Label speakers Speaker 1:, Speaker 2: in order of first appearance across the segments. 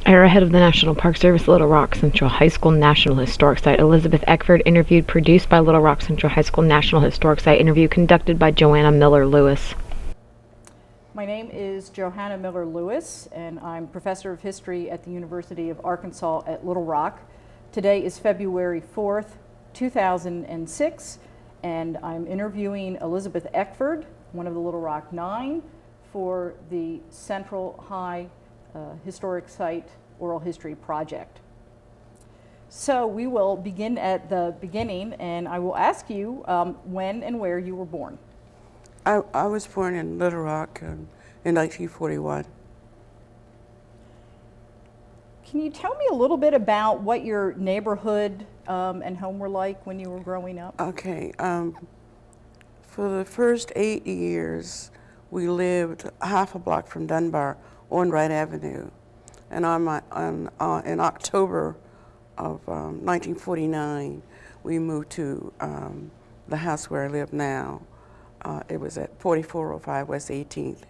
Speaker 1: Arrowhead of the National Park Service, Little Rock Central High School National Historic Site. Elizabeth Eckford interviewed, produced by Little Rock Central High School National Historic Site. Interview conducted by Johanna Miller-Lewis.
Speaker 2: My name is Johanna Miller-Lewis, and I'm Professor of History at the University of Arkansas at Little Rock. Today is February 4th, 2006, and I'm interviewing Elizabeth Eckford, one of the Little Rock Nine, for the Central High Historic Site Oral History Project. So we will begin at the beginning, and I will ask you when and where you were born.
Speaker 3: I was born in Little Rock in 1941.
Speaker 2: Can you tell me a little bit about what your neighborhood and home were like when you were growing up?
Speaker 3: Okay, for the first 8 years, we lived half a block from Dunbar on Wright Avenue. And in October of 1949, we moved to the house where I live now. It was at 4405 West 18th.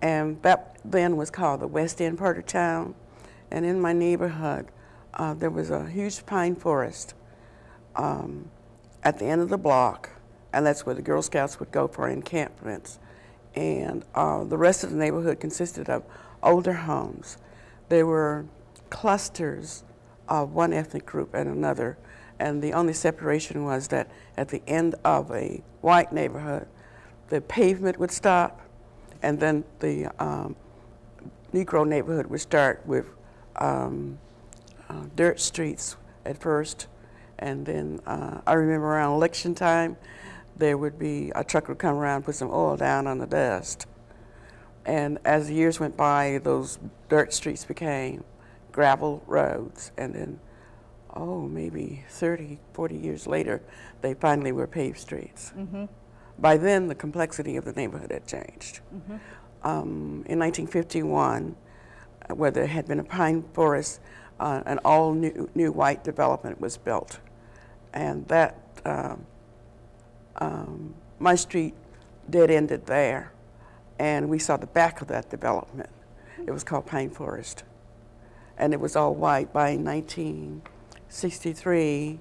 Speaker 3: And that then was called the West End part of town. And in my neighborhood, there was a huge pine forest at the end of the block, and that's where the Girl Scouts would go for encampments. And the rest of the neighborhood consisted of older homes. There were clusters of one ethnic group and another, and the only separation was that at the end of a white neighborhood, the pavement would stop, and then the Negro neighborhood would start with dirt streets at first, and then I remember around election time, there would be a truck would come around, put some oil down on the dust. And as the years went by, those dirt streets became gravel roads. And then, maybe 30, 40 years later, they finally were paved streets. Mm-hmm. By then, the complexity of the neighborhood had changed. Mm-hmm. In 1951, where there had been a pine forest, an all new white development was built. And that, my street dead-ended there. And we saw the back of that development. It was called Pine Forest. And it was all white. By 1963,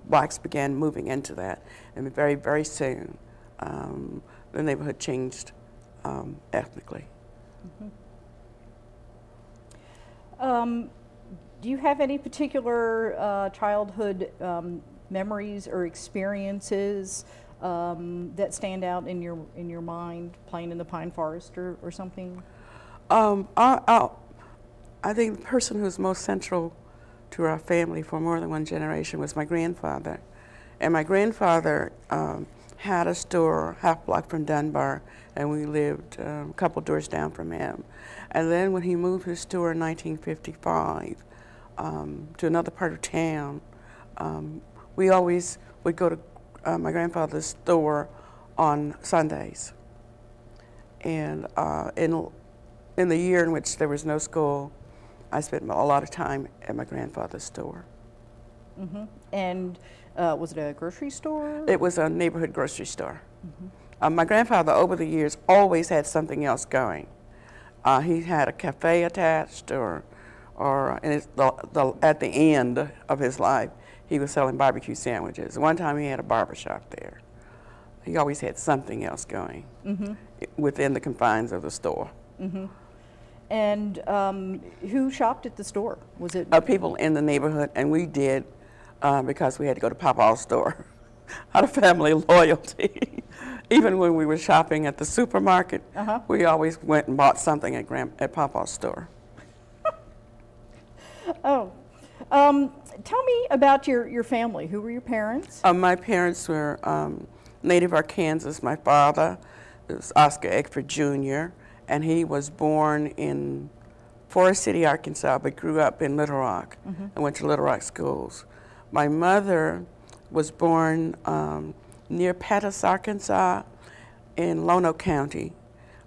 Speaker 3: blacks began moving into that. And very, very soon, the neighborhood changed ethnically.
Speaker 2: Mm-hmm. Do you have any particular childhood memories or experiences that stand out in your mind, playing in the pine forest or something?
Speaker 3: I think the person who was most central to our family for more than one generation was my grandfather. And my grandfather had a store half block from Dunbar, and we lived a couple doors down from him. And then when he moved his store in 1955 to another part of town, we always would go to my grandfather's store on Sundays. And in the year in which there was no school, I spent a lot of time at my grandfather's store.
Speaker 2: Mm-hmm. And was it a grocery store?
Speaker 3: It was a neighborhood grocery store. Mm-hmm. My grandfather, over the years, always had something else going. He had a cafe attached, or at the end of his life, he was selling barbecue sandwiches. One time he had a barber shop there. He always had something else going within the confines of the store.
Speaker 2: Mm-hmm. And who shopped at the store? Was it
Speaker 3: people in the neighborhood, and we did because we had to go to Papa's store out of family loyalty. Even when we were shopping at the supermarket, we always went and bought something at Papa's store.
Speaker 2: Tell me about your family. Who were your parents?
Speaker 3: My parents were native Arkansas. My father was Oscar Eckford Jr., and he was born in Forest City, Arkansas, but grew up in Little Rock and went to Little Rock schools. My mother was born near Pettus, Arkansas, in Lono County.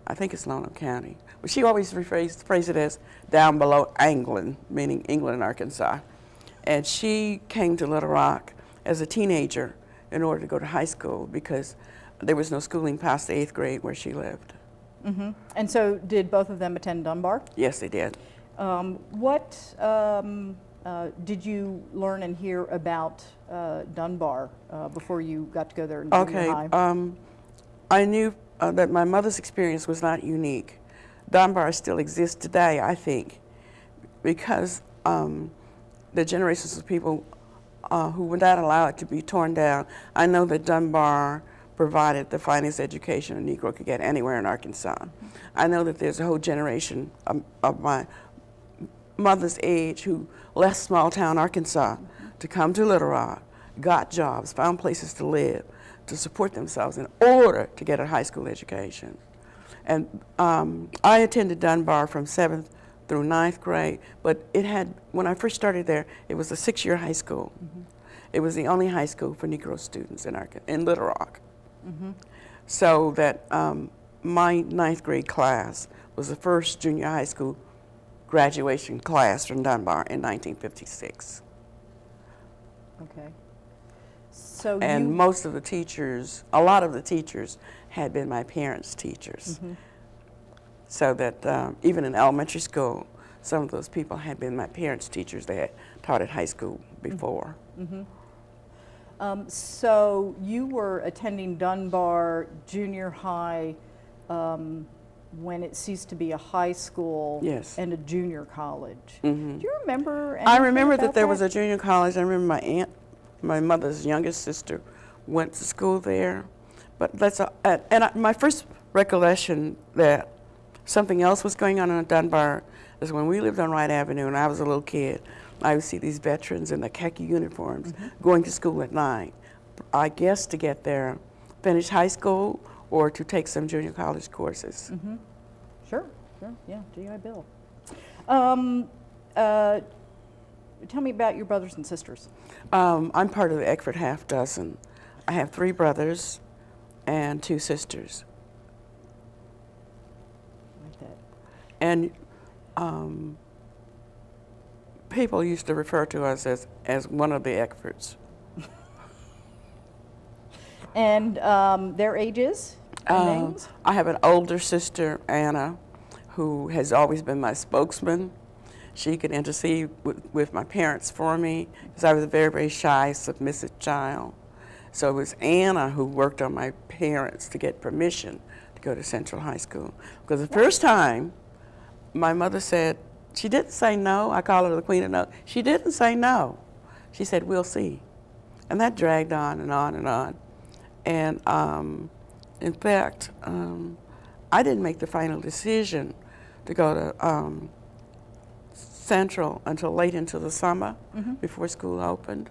Speaker 3: I think it's Lono County. But she always phrased it as down below England, meaning England, Arkansas. And she came to Little Rock as a teenager in order to go to high school because there was no schooling past the 8th grade where she lived.
Speaker 2: Mm-hmm. And so did both of them attend Dunbar?
Speaker 3: Yes, they did.
Speaker 2: What did you learn and hear about Dunbar before you got to go there in junior high?
Speaker 3: I knew that my mother's experience was not unique. Dunbar still exists today, I think, because the generations of people who would not allow it to be torn down. I know that Dunbar provided the finest education a Negro could get anywhere in Arkansas. I know that there's a whole generation of my mother's age who left small town Arkansas to come to Little Rock, got jobs, found places to live, to support themselves in order to get a high school education. And I attended Dunbar from 7th through 9th grade, but it had, when I first started there, it was a 6-year high school. It was the only high school for Negro students in Little Rock. So that my 9th grade class was the first junior high school graduation class from Dunbar in 1956.
Speaker 2: Okay. So
Speaker 3: and most of the teachers, a lot of the teachers had been my parents' teachers. So that even in elementary school, some of those people had been my parents' teachers. They had taught at high school before.
Speaker 2: So you were attending Dunbar Junior High when it ceased to be a high school
Speaker 3: Yes.
Speaker 2: and a junior college. Do you remember
Speaker 3: I remember
Speaker 2: anything
Speaker 3: that there
Speaker 2: about
Speaker 3: was a junior college. I remember my aunt, my mother's youngest sister, went to school there. But that's my first recollection that something else was going on in Dunbar is when we lived on Wright Avenue and I was a little kid. I would see these veterans in the khaki uniforms going to school at night, I guess to get their finish high school or to take some junior college courses.
Speaker 2: Sure, yeah, GI Bill. Tell me about your brothers and sisters.
Speaker 3: I'm part of the Eckford half dozen. I have 3 brothers and 2 sisters.
Speaker 2: Like that.
Speaker 3: And people used to refer to us as one of the Eckfords.
Speaker 2: And their ages and names?
Speaker 3: I have an older sister, Anna, who has always been my spokesman. She could intercede with my parents for me because I was a very, very shy, submissive child. So it was Anna who worked on my parents to get permission to go to Central High School. Because the first time, my mother said, she didn't say no. I call her the queen of no. She didn't say no. She said, we'll see. And that dragged on and on and on. And in fact, I didn't make the final decision to go to Central until late into the summer before school opened.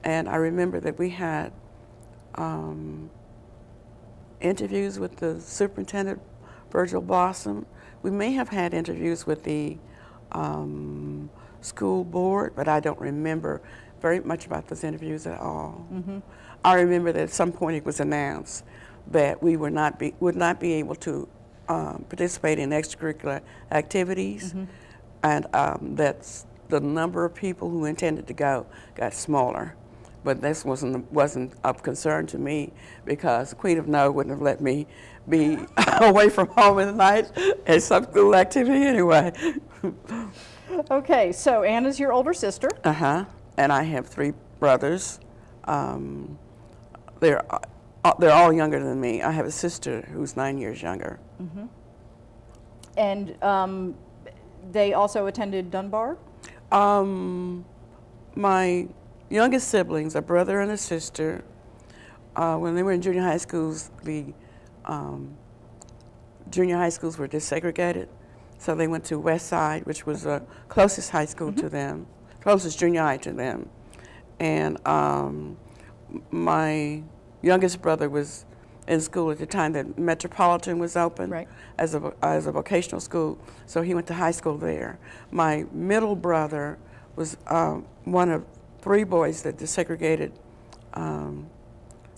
Speaker 3: And I remember that we had interviews with the superintendent, Virgil Blossom. We may have had interviews with the school board, but I don't remember very much about those interviews at all. I remember that at some point it was announced that we would not be able to participate in extracurricular activities, and that's the number of people who intended to go got smaller. But this wasn't of concern to me because the Queen of No wouldn't have let me be away from home at night at some school activity anyway.
Speaker 2: Okay, so Anna's your older sister.
Speaker 3: And I have 3 brothers. They're all younger than me. I have a sister who's 9 years younger.
Speaker 2: And they also attended Dunbar?
Speaker 3: My youngest siblings, a brother and a sister, when they were in junior high schools, the junior high schools were desegregated. So they went to West Side, which was the closest high school to them, closest junior high to them. And my youngest brother was in school at the time that Metropolitan was open as a vocational school, so he went to high school there. My middle brother was one of 3 boys that desegregated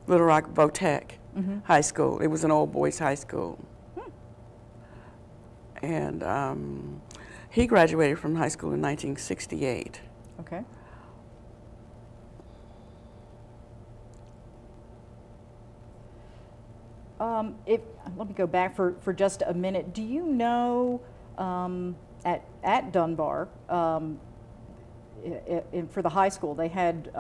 Speaker 3: Little Rock Votech High School. It was an old boys' high school. And he graduated from high school in 1968.
Speaker 2: Okay. Let me go back for just a minute. Do you know at Dunbar, for the high school, they had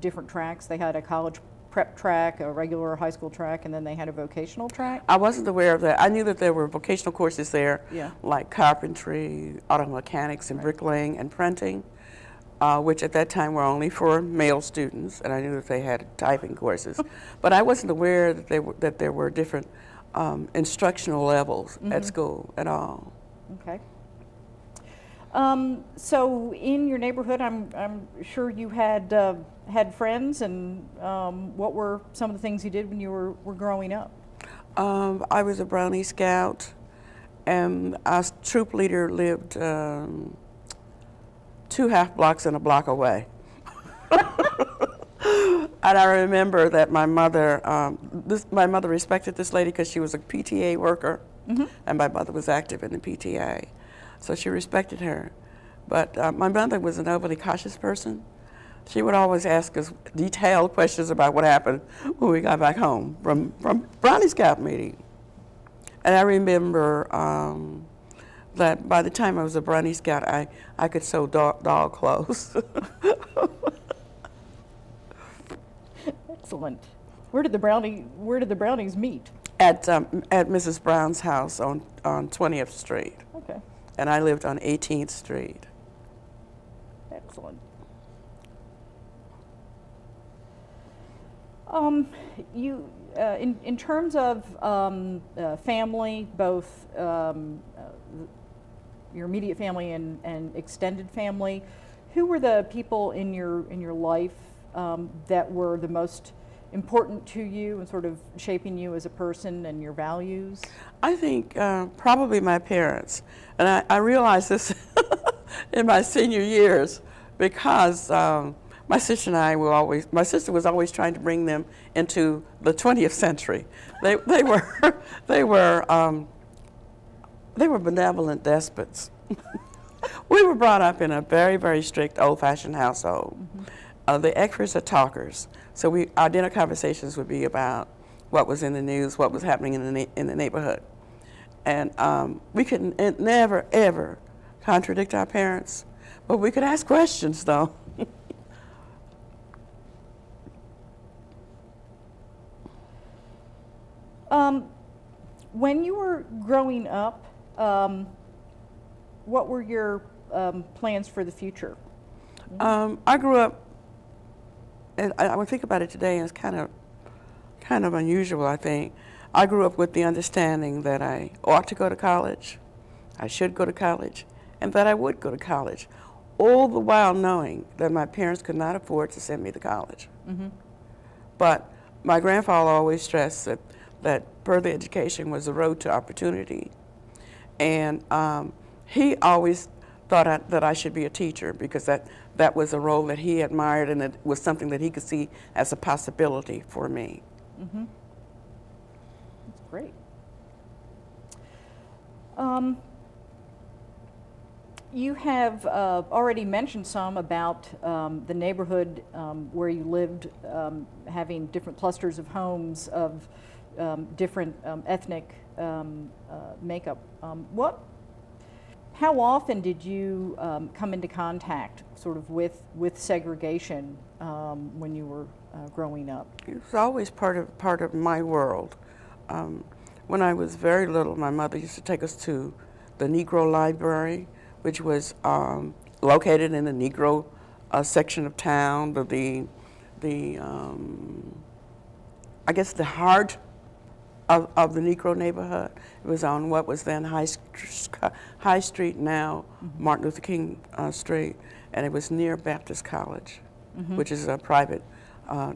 Speaker 2: different tracks. They had a college prep track, a regular high school track, and then they had a vocational track.
Speaker 3: I wasn't aware of that. I knew that there were vocational courses there,
Speaker 2: Yeah.
Speaker 3: like carpentry, auto mechanics, and bricklaying and printing, which at that time were only for male students, and I knew that they had typing courses. But I wasn't aware that there were different instructional levels at school at all.
Speaker 2: Okay. So in your neighborhood, I'm sure you had had friends, and what were some of the things you did when you were growing up?
Speaker 3: I was a Brownie Scout, and our troop leader lived 2 half blocks and a block away. And I remember that my mother respected this lady because she was a PTA worker, and my mother was active in the PTA. So she respected her. But my mother was an overly cautious person. She would always ask us detailed questions about what happened when we got back home from Brownie Scout meeting. And I remember that by the time I was a Brownie Scout, I could sew dog clothes.
Speaker 2: Excellent. Where did the brownies meet?
Speaker 3: At Mrs. Brown's house on 20th Street.
Speaker 2: Okay.
Speaker 3: And I lived on 18th Street.
Speaker 2: Excellent. You, in terms of family, both your immediate family and extended family, who were the people in your life that were the most important to you and sort of shaping you as a person and your values?
Speaker 3: I think probably my parents. And I realized this in my senior years because my sister and I were my sister was always trying to bring them into the 20th century. They were benevolent despots. We were brought up in a very, very strict old-fashioned household. The Eckfords are talkers, so our dinner conversations would be about what was in the news, what was happening in the neighborhood. And we could never, ever contradict our parents, but we could ask questions, though.
Speaker 2: When you were growing up, what were your plans for the future?
Speaker 3: I grew up, and I would think about it today, and it's kind of unusual, I think. I grew up with the understanding that I ought to go to college, I should go to college, and that I would go to college, all the while knowing that my parents could not afford to send me to college. But my grandfather always stressed that further education was the road to opportunity. And he always thought that I should be a teacher because that was a role that he admired and it was something that he could see as a possibility for me.
Speaker 2: That's great. You have already mentioned some about the neighborhood where you lived, having different clusters of homes of different ethnic makeup. How often did you come into contact sort of with segregation when you were growing up?
Speaker 3: It was always part of my world. When I was very little, my mother used to take us to the Negro Library, which was located in the Negro section of town, I guess the heart of the Negro neighborhood. It was on what was then High Street, now Martin Luther King Street, and it was near Baptist College, which is a private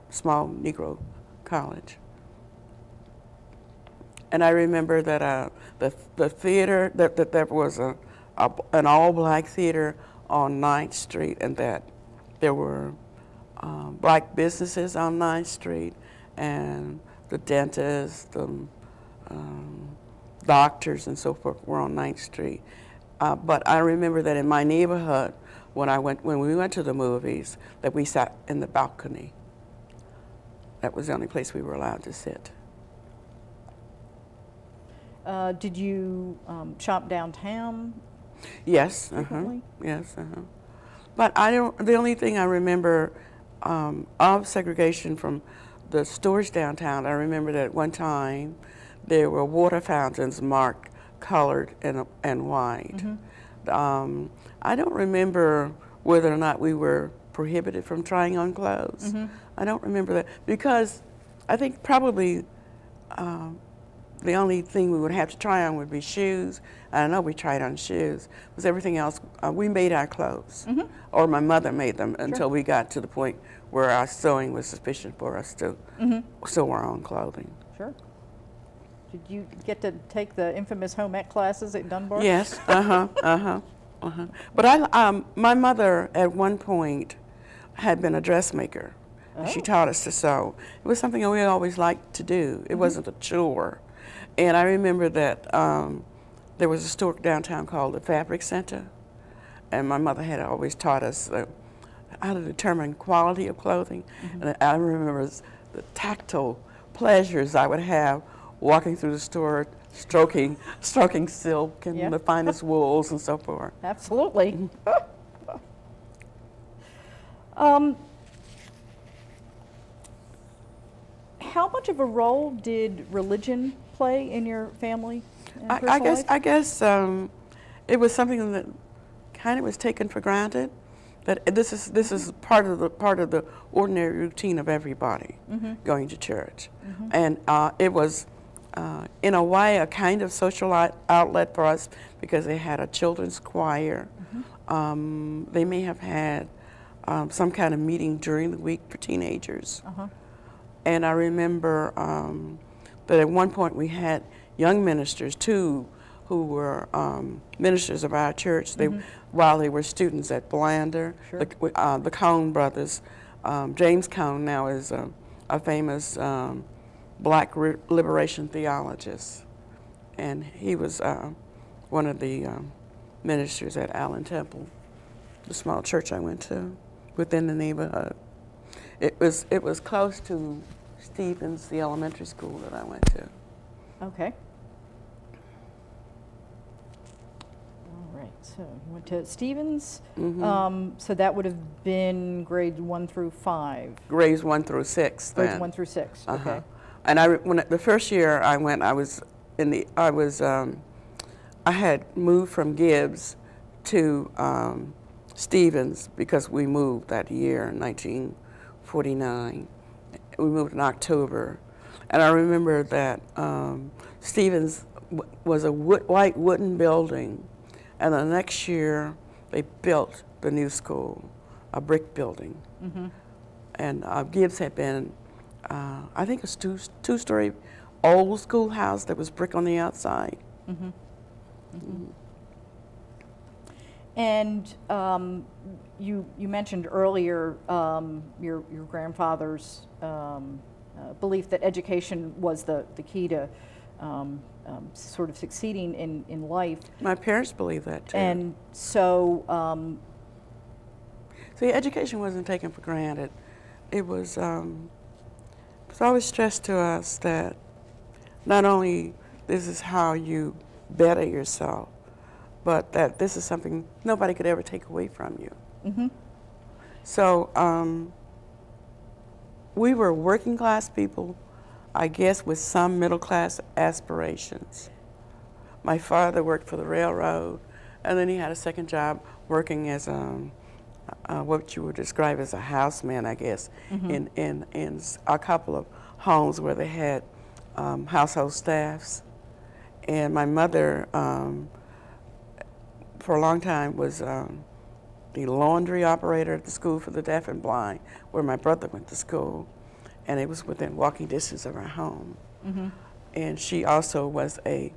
Speaker 3: small Negro college. And I remember that the theater, that there was an all-black theater on 9th Street, and that there were black businesses on 9th Street, and the dentists, the doctors, and so forth were on 9th Street. But I remember that in my neighborhood, when we went to the movies, that we sat in the balcony. That was the only place we were allowed to sit.
Speaker 2: Did you shop downtown?
Speaker 3: Yes.
Speaker 2: frequently?
Speaker 3: Yes. But I don't. The only thing I remember of segregation from the stores downtown, I remember that at one time there were water fountains marked colored and white. I don't remember whether or not we were prohibited from trying on clothes. I don't remember that because I think probably the only thing we would have to try on would be shoes. I know we tried on shoes, because everything else, we made our clothes. Or my mother made them until we got to the point where our sewing was sufficient for us to sew our own clothing.
Speaker 2: Sure. Did you get to take the infamous home ec classes at Dunbar?
Speaker 3: Yes, But my mother at one point had been a dressmaker. She taught us to sew. It was something that we always liked to do. It wasn't a chore. And I remember that there was a store downtown called the Fabric Center, and my mother had always taught us how to determine quality of clothing. And I remember the tactile pleasures I would have walking through the store, stroking silk and the finest wools and so forth.
Speaker 2: Absolutely. How much of a role did religion play in your family and personal life?
Speaker 3: I guess it was something that kind of was taken for granted. That this is part of the ordinary routine of everybody going to church, and it was in a way a kind of social outlet for us because they had a children's choir. They may have had some kind of meeting during the week for teenagers. And I remember that at one point we had young ministers too, who were ministers of our church. They, while they were students at Blander, the Cone brothers. James Cone now is a famous black liberation theologist, and he was one of the ministers at Allen Temple, the small church I went to within the neighborhood. It was close to Stevens, the elementary school that I went to.
Speaker 2: Okay. All right. So you went to Stevens. So that would have been grades 1 through 5.
Speaker 3: Grades 1 through 6.
Speaker 2: Grades
Speaker 3: then.
Speaker 2: 1 through 6. Okay.
Speaker 3: And the first year I went, I had moved from Gibbs to Stevens because we moved that year in 1949. We moved in October, and I remember that Stevens was a white wooden building, and the next year they built the new school, a brick building. And Gibbs had been, I think, a two-story old schoolhouse that was brick on the outside.
Speaker 2: And you mentioned earlier your grandfather's belief that education was the key to sort of succeeding in life.
Speaker 3: My parents believed that too.
Speaker 2: And so,
Speaker 3: see, education wasn't taken for granted. It was always stressed to us that not only this is how you better yourself, but that this is something nobody could ever take away from you. So we were working class people, I guess, with some middle class aspirations. My father worked for the railroad, and then he had a second job working as what you would describe as a houseman, I guess, in a couple of homes where they had household staffs. And my mother, for a long time, was the laundry operator at the school for the deaf and blind, where my brother went to school, and it was within walking distance of our home. And she also was a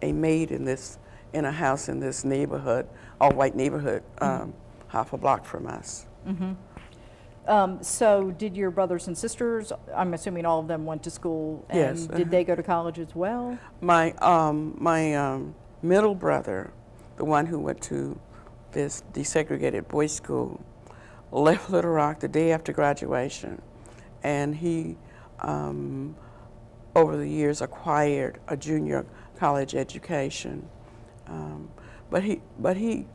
Speaker 3: maid in a house in this neighborhood, all white neighborhood, half a block from us.
Speaker 2: So did your brothers and sisters, I'm assuming all of them went to school, and
Speaker 3: Yes.
Speaker 2: did they go to college as well?
Speaker 3: My middle brother, the one who went to this desegregated boys' school, left Little Rock the day after graduation, and he, over the years, acquired a junior college education. but he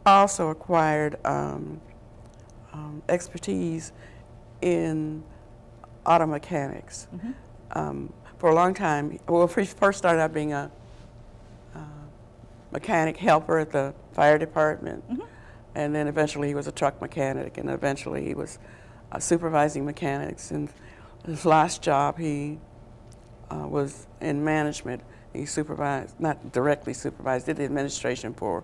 Speaker 3: also acquired expertise in auto mechanics. For a long time, well, he first started out being a mechanic helper at the fire department, and then eventually he was a truck mechanic, and eventually he was supervising mechanics. And his last job, he was in management. He supervised, not directly supervised, did the administration for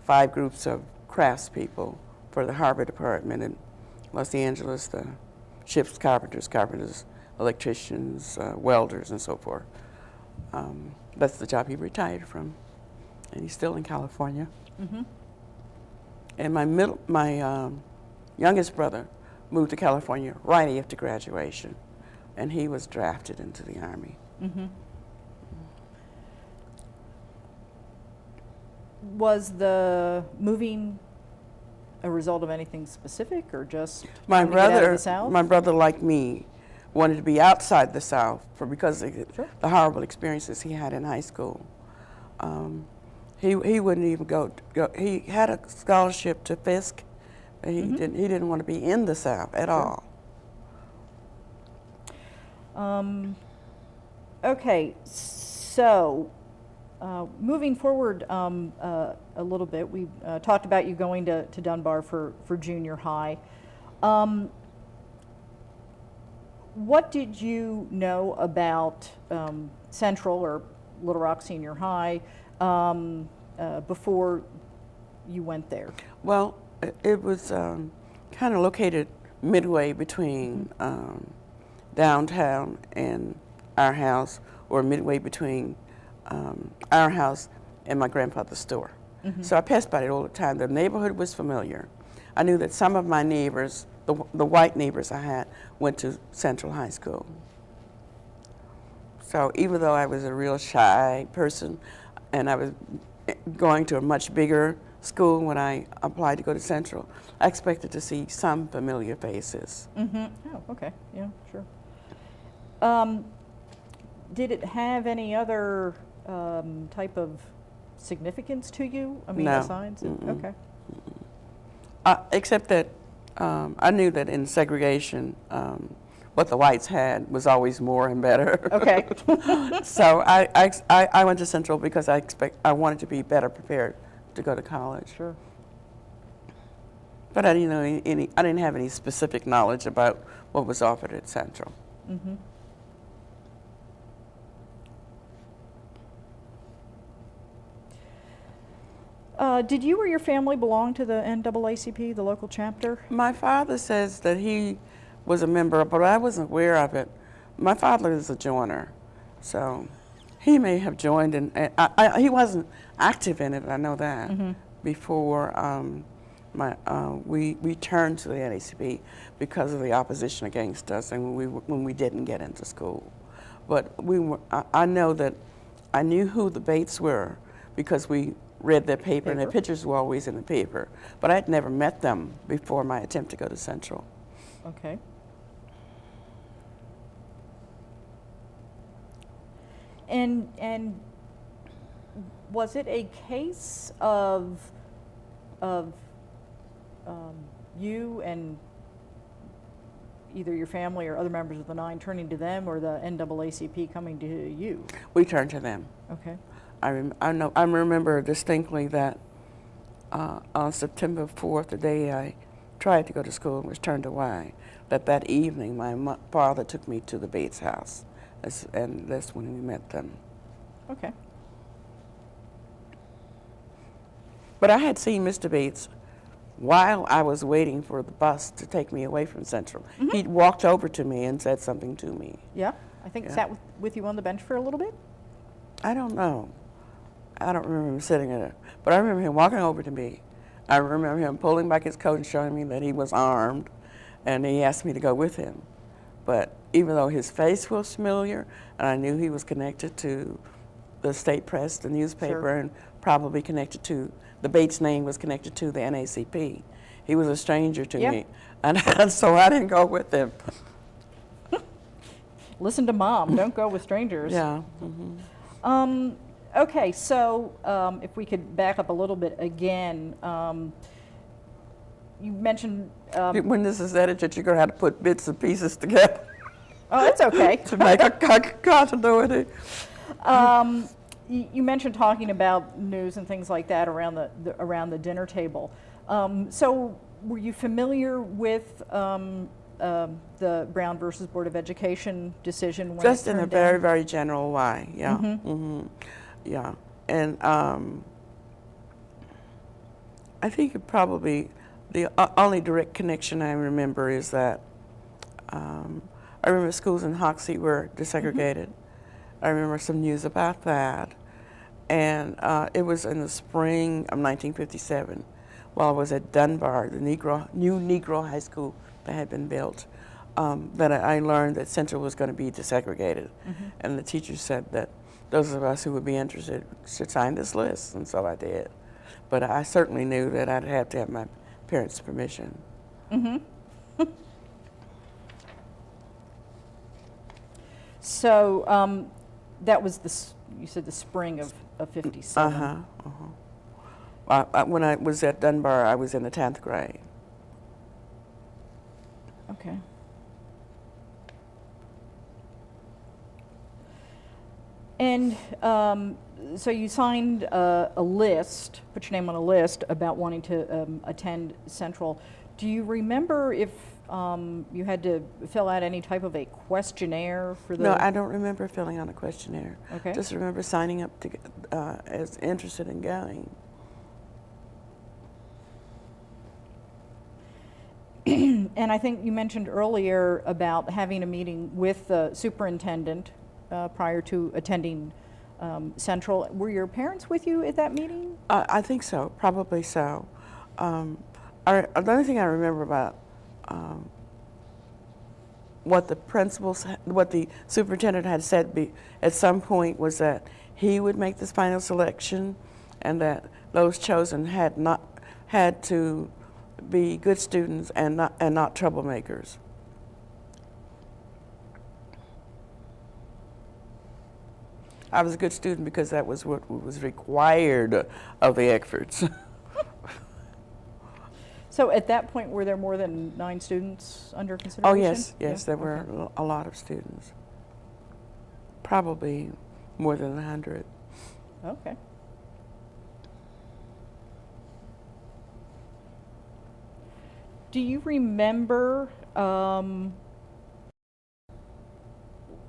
Speaker 3: 5 groups of craftspeople for the harbor department in Los Angeles, the ship's carpenters, electricians, welders, and so forth. That's the job he retired from, and he's still in California. And my youngest brother moved to California right after graduation, and he was drafted into the Army.
Speaker 2: Was the moving a result of anything specific, or just
Speaker 3: My
Speaker 2: wanting to get out of
Speaker 3: brother,
Speaker 2: the South?
Speaker 3: my brother, like me, wanted to be outside the South because of the horrible experiences he had in high school. He wouldn't even go. He had a scholarship to Fisk. He didn't want to be in the South at all.
Speaker 2: Okay, so moving forward a little bit, we talked about you going to Dunbar for junior high. What did you know about Central or Little Rock Senior High before you went there?
Speaker 3: Well, it was kind of located midway between downtown and our house, or midway between our house and my grandfather's store. So I passed by it all the time. The neighborhood was familiar. I knew that some of my neighbors, the white neighbors I had, went to Central High School. So even though I was a real shy person, and I was going to a much bigger school when I applied to go to Central, I expected to see some familiar faces.
Speaker 2: Oh, okay, yeah, sure. Did it have any other type of significance to you? I mean,
Speaker 3: No.
Speaker 2: besides? Okay.
Speaker 3: Except that I knew that in segregation, what the whites had was always more and better.
Speaker 2: Okay.
Speaker 3: So I went to Central because I wanted to be better prepared to go to college.
Speaker 2: Sure.
Speaker 3: But I didn't know I didn't have any specific knowledge about what was offered at Central.
Speaker 2: Did you or your family belong to the NAACP, the local chapter?
Speaker 3: My father says that he was a member, but I wasn't aware of it. My father is a joiner, so he may have joined, and he wasn't active in it, I know that, before we turned to the NAACP because of the opposition against us and when we didn't get into school. But I know that I knew who the Bates were because we read their paper, and their pictures were always in the paper. But I'd never met them before my attempt to go to Central.
Speaker 2: Okay. And was it a case of you and either your family or other members of the Nine turning to them, or the NAACP coming to you?
Speaker 3: We turned to them.
Speaker 2: Okay.
Speaker 3: I remember distinctly that on September 4th, the day I tried to go to school and was turned away, that evening my father took me to the Bates house, and that's when we met them.
Speaker 2: Okay.
Speaker 3: But I had seen Mr. Bates while I was waiting for the bus to take me away from Central. He'd walked over to me and said something to me.
Speaker 2: Yeah, I think sat with you on the bench for a little bit?
Speaker 3: I don't know. I don't remember him sitting there, but I remember him walking over to me. I remember him pulling back his coat and showing me that he was armed, and he asked me to go with him. But even though his face was familiar, and I knew he was connected to the state press, the newspaper, and probably connected to, the Bates name was connected to the NAACP. He was a stranger to me, and so I didn't go with him.
Speaker 2: Listen to Mom, don't go with strangers.
Speaker 3: Yeah.
Speaker 2: Okay, so if we could back up a little bit again, you mentioned.
Speaker 3: When this is edited, you're going to have to put bits and pieces together.
Speaker 2: Oh, that's okay.
Speaker 3: To make a continuity.
Speaker 2: You mentioned talking about news and things like that around the dinner table. So, were you familiar with the Brown versus Board of Education decision? When
Speaker 3: Just
Speaker 2: it
Speaker 3: in a
Speaker 2: turned
Speaker 3: very,
Speaker 2: down?
Speaker 3: very general way, yeah. Yeah, and I think it probably, the only direct connection I remember is that I remember schools in Hoxie were desegregated. I remember some news about that. And it was in the spring of 1957 while I was at Dunbar, the new Negro high school that had been built, that I learned that Central was going to be desegregated. And the teachers said that those of us who would be interested should sign this list, and so I did. But I certainly knew that I'd have to have my parents' permission.
Speaker 2: So that was you said the spring of 57.
Speaker 3: When I was at Dunbar, I was in the 10th grade.
Speaker 2: Okay. And so you signed a list, put your name on a list about wanting to attend Central. Do you remember if you had to fill out any type of a questionnaire for the?
Speaker 3: No, I don't remember filling out a questionnaire.
Speaker 2: Okay.
Speaker 3: Just remember signing up to as interested in going.
Speaker 2: And I think you mentioned earlier about having a meeting with the superintendent prior to attending Central. Were your parents with you at that meeting?
Speaker 3: I think so, probably so. The only thing I remember about what the superintendent had said at some point was that he would make this final selection, and that those chosen had to be good students and not troublemakers. I was a good student because that was what was required of the Eckfords.
Speaker 2: So at that point, were there more than 9 students under consideration?
Speaker 3: Oh, yes,
Speaker 2: Yeah?
Speaker 3: there were
Speaker 2: Okay.
Speaker 3: a lot of students. Probably more than 100.
Speaker 2: Okay. Do you remember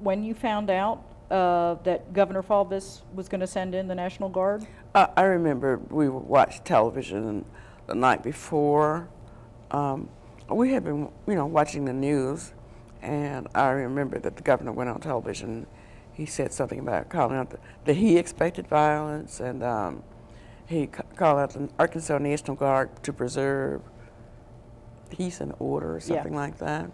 Speaker 2: when you found out that Governor Falvis was going to send in the National Guard?
Speaker 3: I remember we watched television the night before. We had been, watching the news, and I remember that the governor went on television. He said something about calling out that he expected violence, and he called out the Arkansas National Guard to preserve peace and order, or something like that.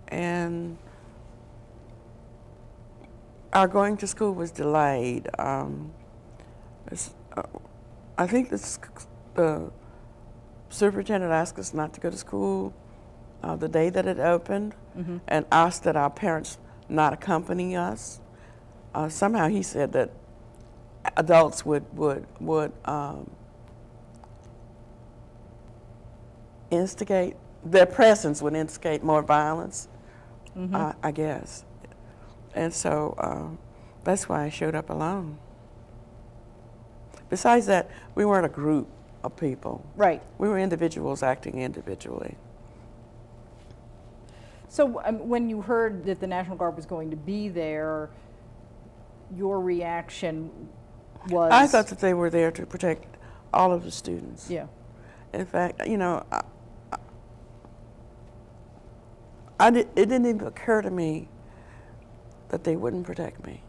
Speaker 3: And our going to school was delayed. I think the superintendent asked us not to go to school the day that it opened, and asked that our parents not accompany us. Somehow he said that adults would instigate, their presence would instigate more violence, I guess. And so that's why I showed up alone. Besides that, we weren't a group of people.
Speaker 2: Right.
Speaker 3: We were individuals acting individually.
Speaker 2: So when you heard that the National Guard was going to be there, your reaction was?
Speaker 3: I thought that they were there to protect all of the students.
Speaker 2: Yeah.
Speaker 3: In fact, it didn't even occur to me that they wouldn't protect me.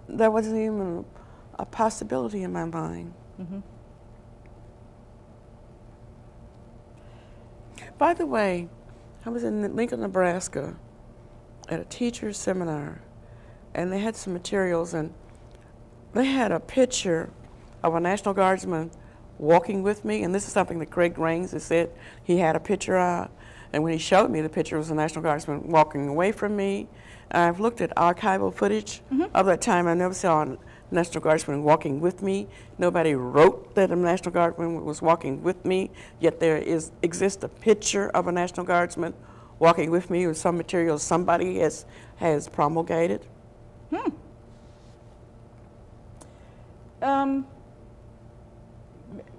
Speaker 3: That wasn't even a possibility in my mind. By the way, I was in Lincoln, Nebraska at a teacher's seminar, and they had some materials, and they had a picture of a National Guardsman walking with me, and this is something that Craig Raines has said he had a picture of, And when he showed me the picture, it was a National Guardsman walking away from me. And I've looked at archival footage of that time. I never saw a National Guardsman walking with me. Nobody wrote that a National Guardsman was walking with me, yet there exists a picture of a National Guardsman walking with me with some material somebody has promulgated.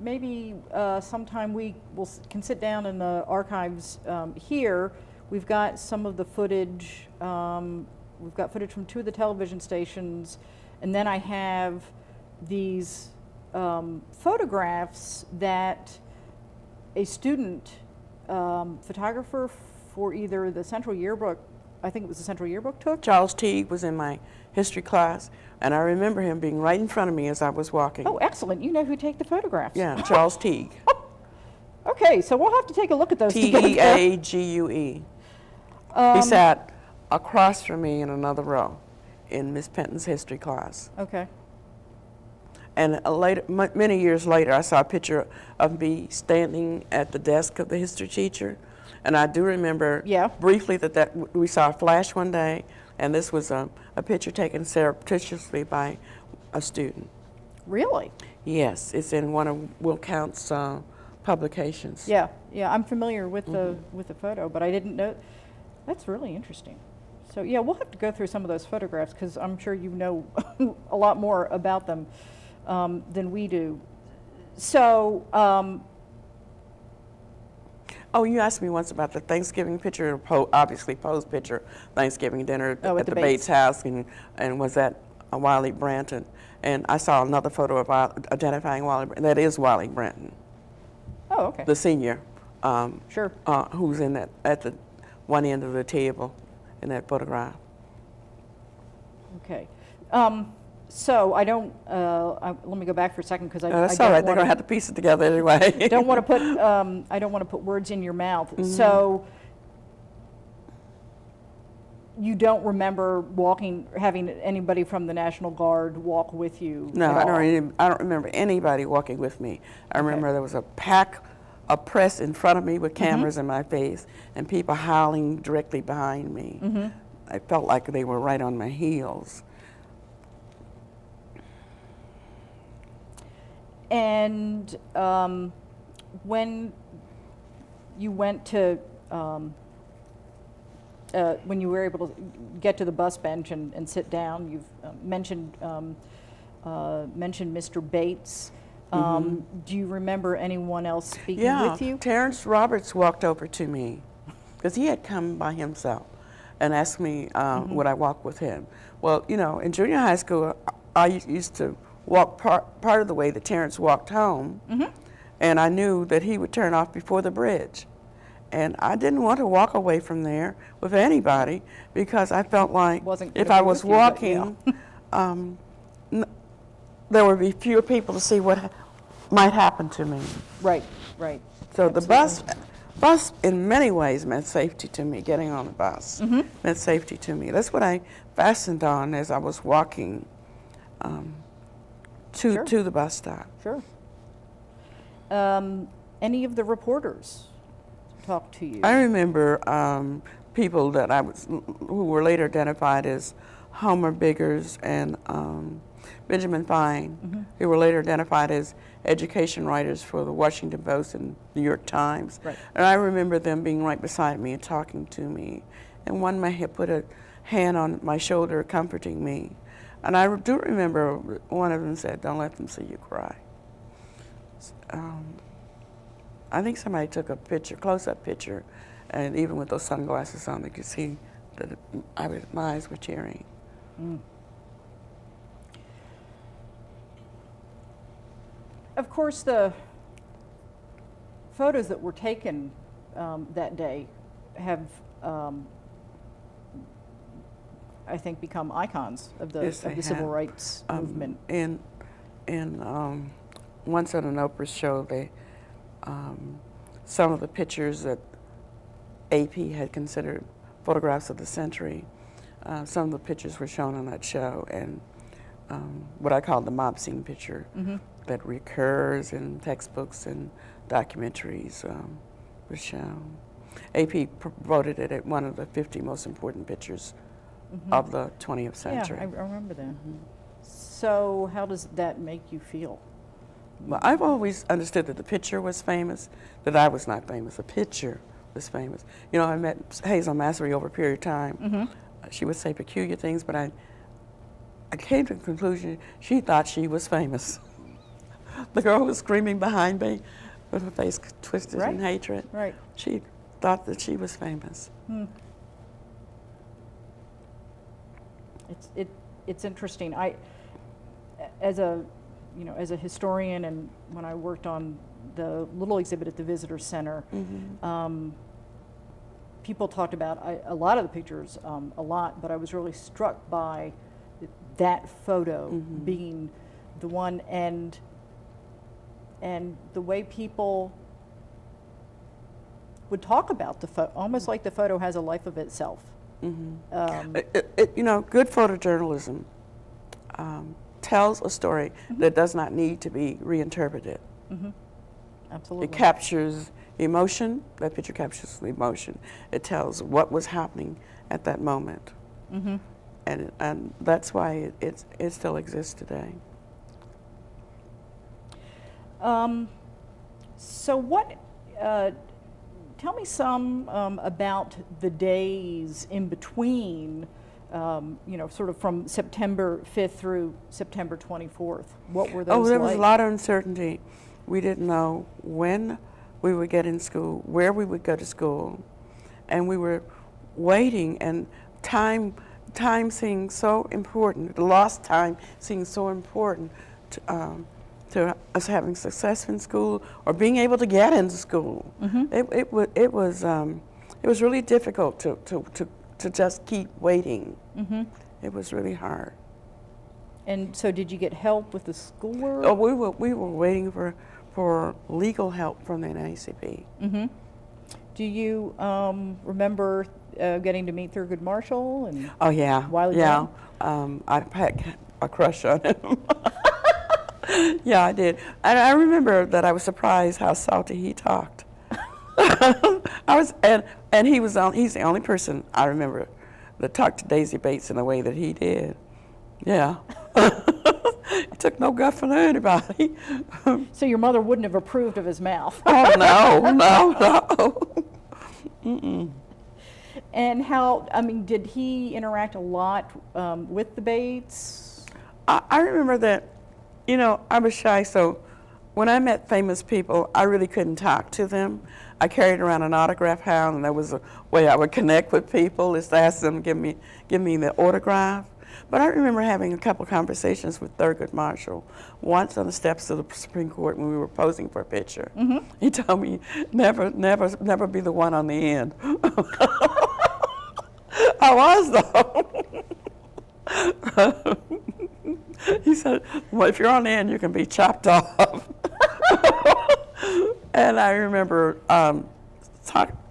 Speaker 2: Maybe sometime we can sit down in the archives here. We've got some of the footage. We've got footage from 2 of the television stations, and then I have these photographs that a student photographer for either the Central Yearbook, I think it was the Central Yearbook, took.
Speaker 3: Charles Teague was in my history class, and I remember him being right in front of me as I was walking.
Speaker 2: Oh, excellent. You know who take the photographs.
Speaker 3: Yeah, Charles Teague.
Speaker 2: Okay, so we'll have to take a look at those together.
Speaker 3: Teague. He sat across from me in another row in Miss Penton's history class.
Speaker 2: Okay.
Speaker 3: And many years later, I saw a picture of me standing at the desk of the history teacher. And I do remember briefly that we saw a flash one day, and this was a picture taken surreptitiously by a student.
Speaker 2: Really?
Speaker 3: Yes, it's in one of Will Count's publications.
Speaker 2: Yeah, I'm familiar with the photo, but I didn't know. That's really interesting. So yeah, we'll have to go through some of those photographs because I'm sure you know a lot more about them than we do. So.
Speaker 3: Oh, you asked me once about the Thanksgiving picture, obviously Poe's picture, Thanksgiving dinner at the Bates house, and was that Wiley Branton. And I saw another photo of identifying Wiley Branton. That is Wiley Branton.
Speaker 2: Oh, okay.
Speaker 3: The senior.
Speaker 2: Sure.
Speaker 3: Who's in that at the one end of the table in that photograph.
Speaker 2: Okay. So I don't. Let me go back for a second because
Speaker 3: that's all right. They're gonna have to piece it together anyway.
Speaker 2: Don't want to put. I don't want to put words in your mouth. Mm-hmm. So you don't remember having anybody from the National Guard walk with you?
Speaker 3: No, I don't remember anybody walking with me. I remember there was a pack of press in front of me with cameras in my face and people howling directly behind me. I felt like they were right on my heels.
Speaker 2: And when you went to, when you were able to get to the bus bench and sit down, you've mentioned Mr. Bates. Do you remember anyone else speaking with you?
Speaker 3: Terrence Roberts walked over to me because he had come by himself and asked me would I walk with him. Well, you know, in junior high school, I used to walk part of the way that Terrence walked home, and I knew that he would turn off before the bridge. And I didn't want to walk away from there with anybody because I felt like if I was walking, there would be fewer people to see what might happen to me.
Speaker 2: Right.
Speaker 3: So the bus in many ways meant safety to me. Getting on the bus meant safety to me. That's what I fastened on as I was walking to the bus stop.
Speaker 2: Sure. Any of the reporters talk to you?
Speaker 3: I remember people that who were later identified as Homer Biggers and Benjamin Fine, who were later identified as education writers for the Washington Post and New York Times.
Speaker 2: Right.
Speaker 3: And I remember them being right beside me and talking to me. And one may have put a hand on my shoulder, comforting me. And I do remember one of them said, "Don't let them see you cry." I think somebody took a close-up picture, and even with those sunglasses on, they could see that my eyes were tearing.
Speaker 2: Of course, the photos that were taken that day have, I think, become icons of the civil rights movement.
Speaker 3: In once on an Oprah show, some of the pictures that AP had considered photographs of the century, some of the pictures were shown on that show, and what I call the mob scene picture that recurs in textbooks and documentaries was shown. AP voted it at one of the 50 most important pictures of the 20th century.
Speaker 2: Yeah, I remember that. So how does that make you feel?
Speaker 3: Well, I've always understood that the picture was famous, that I was not famous. The picture was famous. You know, I met Hazel Massery over a period of time. She would say peculiar things, but I came to the conclusion she thought she was famous. The girl was screaming behind me with her face twisted in hatred.
Speaker 2: Right.
Speaker 3: She thought that she was famous.
Speaker 2: It's interesting. As a historian, and when I worked on the little exhibit at the Visitor Center, people talked about a lot of the pictures a lot, but I was really struck by that photo being the one, and the way people would talk about the photo, almost like the photo has a life of itself.
Speaker 3: You know, good photojournalism tells a story that does not need to be reinterpreted.
Speaker 2: Absolutely.
Speaker 3: It captures emotion. That picture captures the emotion. It tells what was happening at that moment. And that's why it still exists today.
Speaker 2: So what, tell me some about the days in between, you know, sort of from September 5th through September 24th. What were those like?
Speaker 3: Oh, there was a lot of uncertainty. We didn't know when we would get in school, where we would go to school, and we were waiting, and time seemed so important, the lost time seemed so important to us having success in school or being able to get into school. It was really difficult to just keep waiting. It was really hard.
Speaker 2: And so did you get help with the schoolwork?
Speaker 3: Oh, we were waiting for legal help from the Naacp.
Speaker 2: Do you remember getting to meet Thurgood Marshall and
Speaker 3: Oh yeah,
Speaker 2: Wiley
Speaker 3: yeah.
Speaker 2: Brown?
Speaker 3: I had a crush on him. Yeah, I did. And I remember that I was surprised how salty he talked. He's the only person I remember that talked to Daisy Bates in the way that he did. Yeah. He took no guff from anybody.
Speaker 2: So your mother wouldn't have approved of his mouth.
Speaker 3: Oh, no.
Speaker 2: And how, I mean, did he interact a lot with the Bates?
Speaker 3: I remember that, you know, I was shy, so when I met famous people, I really couldn't talk to them. I carried around an autograph hound, and that was a way I would connect with people, is to ask them to give me the autograph. But I remember having a couple conversations with Thurgood Marshall, once on the steps of the Supreme Court when we were posing for a picture. He told me, never be the one on the end. I was, though. He said, well, if you're on the end, you can be chopped off. And I remember, I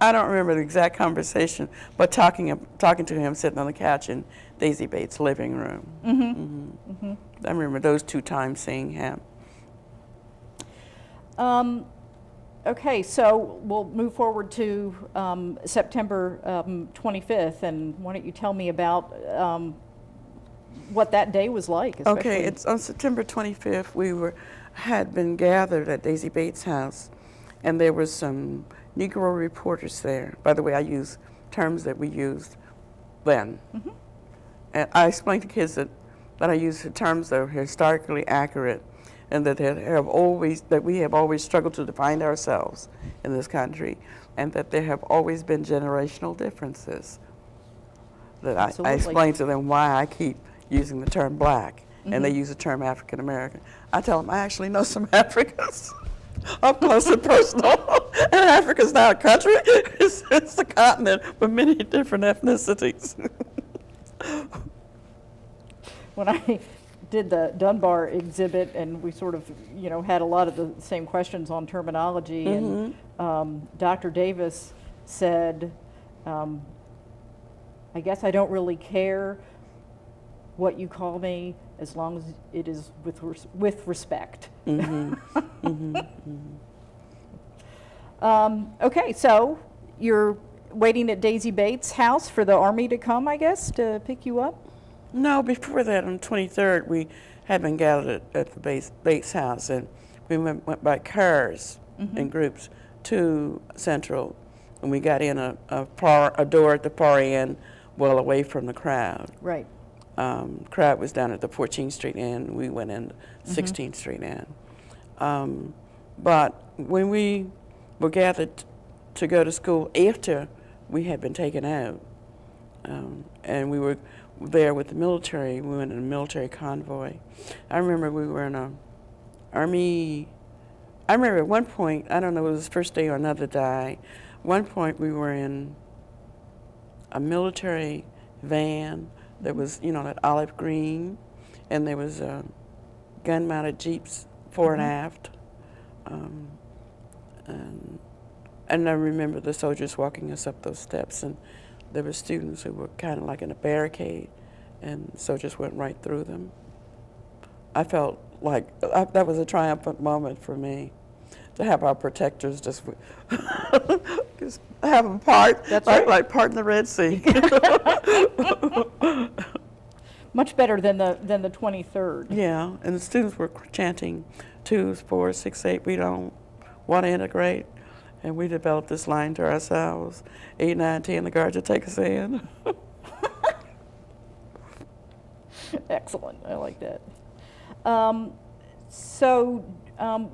Speaker 3: don't remember the exact conversation, but talking to him sitting on the couch in Daisy Bates' living room. I remember those 2 times seeing him.
Speaker 2: Okay, so we'll move forward to September 25th, and why don't you tell me about what that day was like?
Speaker 3: Okay, it's on September 25th. We had been gathered at Daisy Bates' house, and there were some Negro reporters there. By the way, I use terms that we used then. And I explained to kids that I use terms that are historically accurate, and that we have always struggled to define ourselves in this country, and that there have always been generational differences. That I explained to them why I keep using the term black, and they use the term African American. I tell them I actually know some Africans up close and personal. And Africa's not a country, it's a continent with many different ethnicities.
Speaker 2: When I did the Dunbar exhibit, and we sort of, you know, had a lot of the same questions on terminology, and Dr. Davis said, I guess I don't really care what you call me as long as it is with respect. Okay, so you're waiting at Daisy Bates' house for the Army to come, I guess, to pick you up?
Speaker 3: No, before that, on the 23rd, we had been gathered at the Bates house, and we went by cars in groups to Central, and we got in a door at the far end, well away from the crowd.
Speaker 2: Right.
Speaker 3: Crowd was down at the 14th Street end. We went in 16th Street end. But when we were gathered to go to school after we had been taken out, and we were there with the military, we went in a military convoy. I remember we were in a Army, I remember at one point, I don't know, it was the first day or another day, one point we were in a military van that was, that olive green, and there was gun-mounted jeeps fore and aft. And I remember the soldiers walking us up those steps, and there were students who were kind of like in a barricade, and soldiers went right through them. I felt like that was a triumphant moment for me, to have our protectors just have them part.
Speaker 2: That's right.
Speaker 3: Like part in the Red Sea.
Speaker 2: Much better than the 23rd.
Speaker 3: Yeah, and the students were chanting 2, 4, 6, 8. We don't want to integrate, and we developed this line to ourselves: 8, 9, 10. The guards will take us in.
Speaker 2: Excellent. I like that.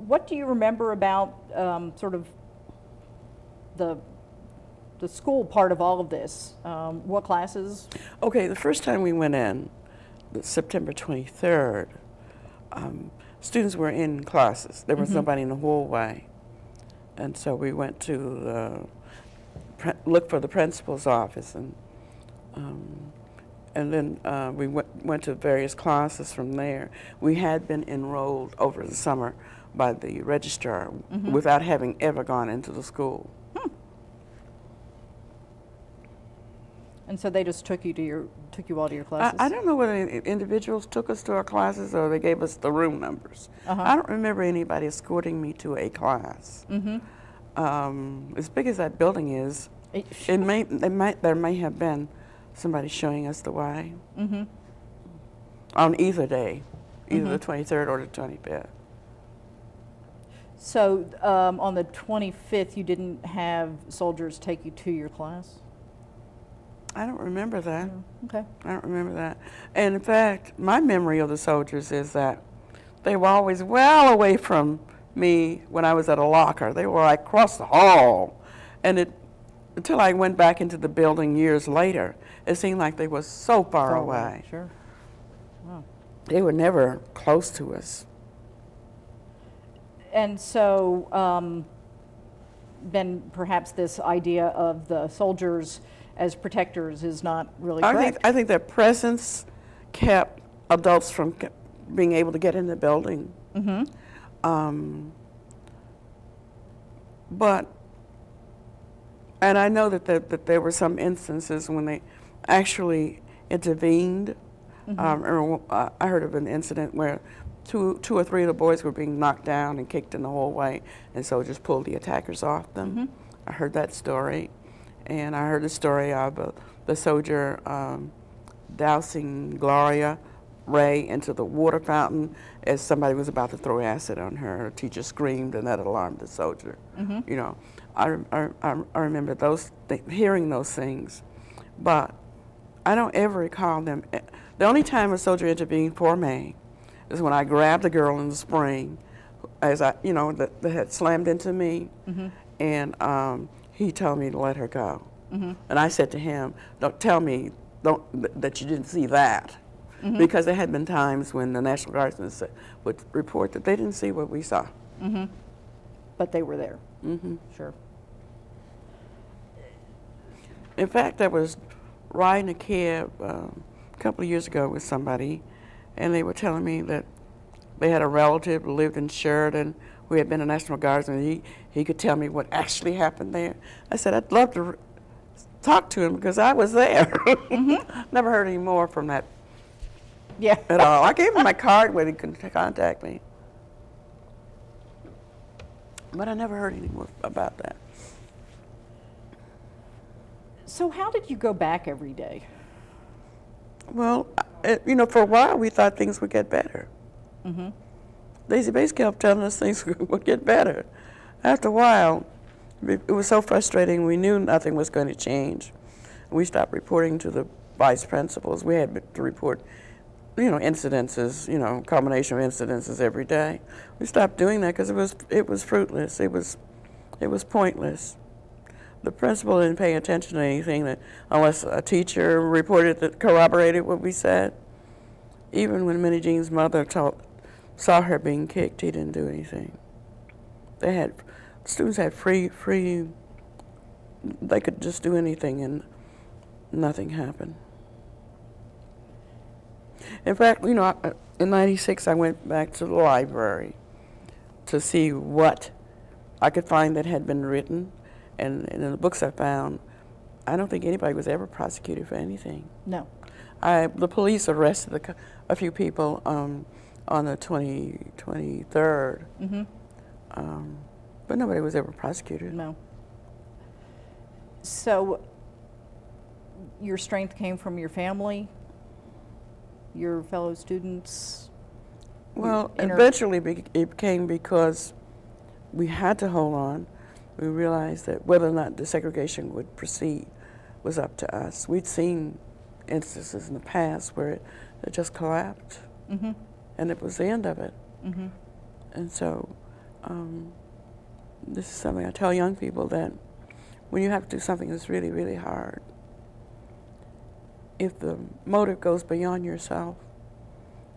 Speaker 2: What do you remember about sort of the school part of all of this? What classes?
Speaker 3: Okay, the first time we went in, September 23rd, students were in classes. There was nobody in the hallway. And so we went to look for the principal's office, and then we went to various classes from there. We had been enrolled over the summer by the registrar without having ever gone into the school.
Speaker 2: And so they just took you all to your classes?
Speaker 3: I don't know whether individuals took us to our classes or they gave us the room numbers. I don't remember anybody escorting me to a class. As big as that building is, there may have been somebody showing us the way on either day, either the 23rd or the 25th.
Speaker 2: So on the 25th, you didn't have soldiers take you to your class?
Speaker 3: I don't remember that.
Speaker 2: Okay.
Speaker 3: I don't remember that. And in fact, my memory of the soldiers is that they were always well away from me when I was at a locker. They were like across the hall. And until I went back into the building years later, it seemed like they were so far away.
Speaker 2: Sure. Wow.
Speaker 3: They were never close to us.
Speaker 2: And so then perhaps this idea of the soldiers as protectors is not really correct.
Speaker 3: I think their presence kept adults from being able to get in the building. And I know that there were some instances when they actually intervened. I heard of an incident where two or three of the boys were being knocked down and kicked in the hallway, and soldiers pulled the attackers off them. I heard that story. And I heard the story of the soldier dousing Gloria Ray into the water fountain as somebody was about to throw acid on her. Her teacher screamed, and that alarmed the soldier. I remember hearing those things, but I don't ever recall them. The only time a soldier intervened for me is when I grabbed a girl in the spring, as that had slammed into me, and he told me to let her go. And I said to him, don't tell me that you didn't see that. Because there had been times when the National Guardsmen would report that they didn't see what we saw.
Speaker 2: But they were there. Sure.
Speaker 3: In fact, I was riding a cab a couple of years ago with somebody, and they were telling me that they had a relative who lived in Sheridan who had been a National Guardsman. He could tell me what actually happened there. I said, I'd love to talk to him because I was there. Never heard any more from that at all. I gave him my card when he could contact me. But I never heard any more about that.
Speaker 2: So how did you go back every day?
Speaker 3: Well, for a while we thought things would get better.
Speaker 2: Mm-hmm.
Speaker 3: Daisy Bates kept telling us things would get better. After a while, it was so frustrating, we knew nothing was going to change. We stopped reporting to the vice principals. We had to report, incidences, combination of incidences every day. We stopped doing that because it was fruitless. It was pointless. The principal didn't pay attention to anything unless a teacher reported that corroborated what we said. Even when Minnie Jean's mother saw her being kicked, he didn't do anything. Students had free, they could just do anything and nothing happened. In fact, in '96 I went back to the library to see what I could find that had been written, and in the books I found, I don't think anybody was ever prosecuted for anything.
Speaker 2: No.
Speaker 3: The police arrested a few people on the 23rd,
Speaker 2: Mm-hmm.
Speaker 3: but nobody was ever prosecuted.
Speaker 2: No. So your strength came from your family, your fellow students?
Speaker 3: Well, eventually it came because we had to hold on. We realized that whether or not desegregation would proceed was up to us. We'd seen instances in the past where it just collapsed,
Speaker 2: Mm-hmm.
Speaker 3: and it was the end of it.
Speaker 2: Mm-hmm.
Speaker 3: And so this is something I tell young people, that when you have to do something that's really, really hard, if the motive goes beyond yourself,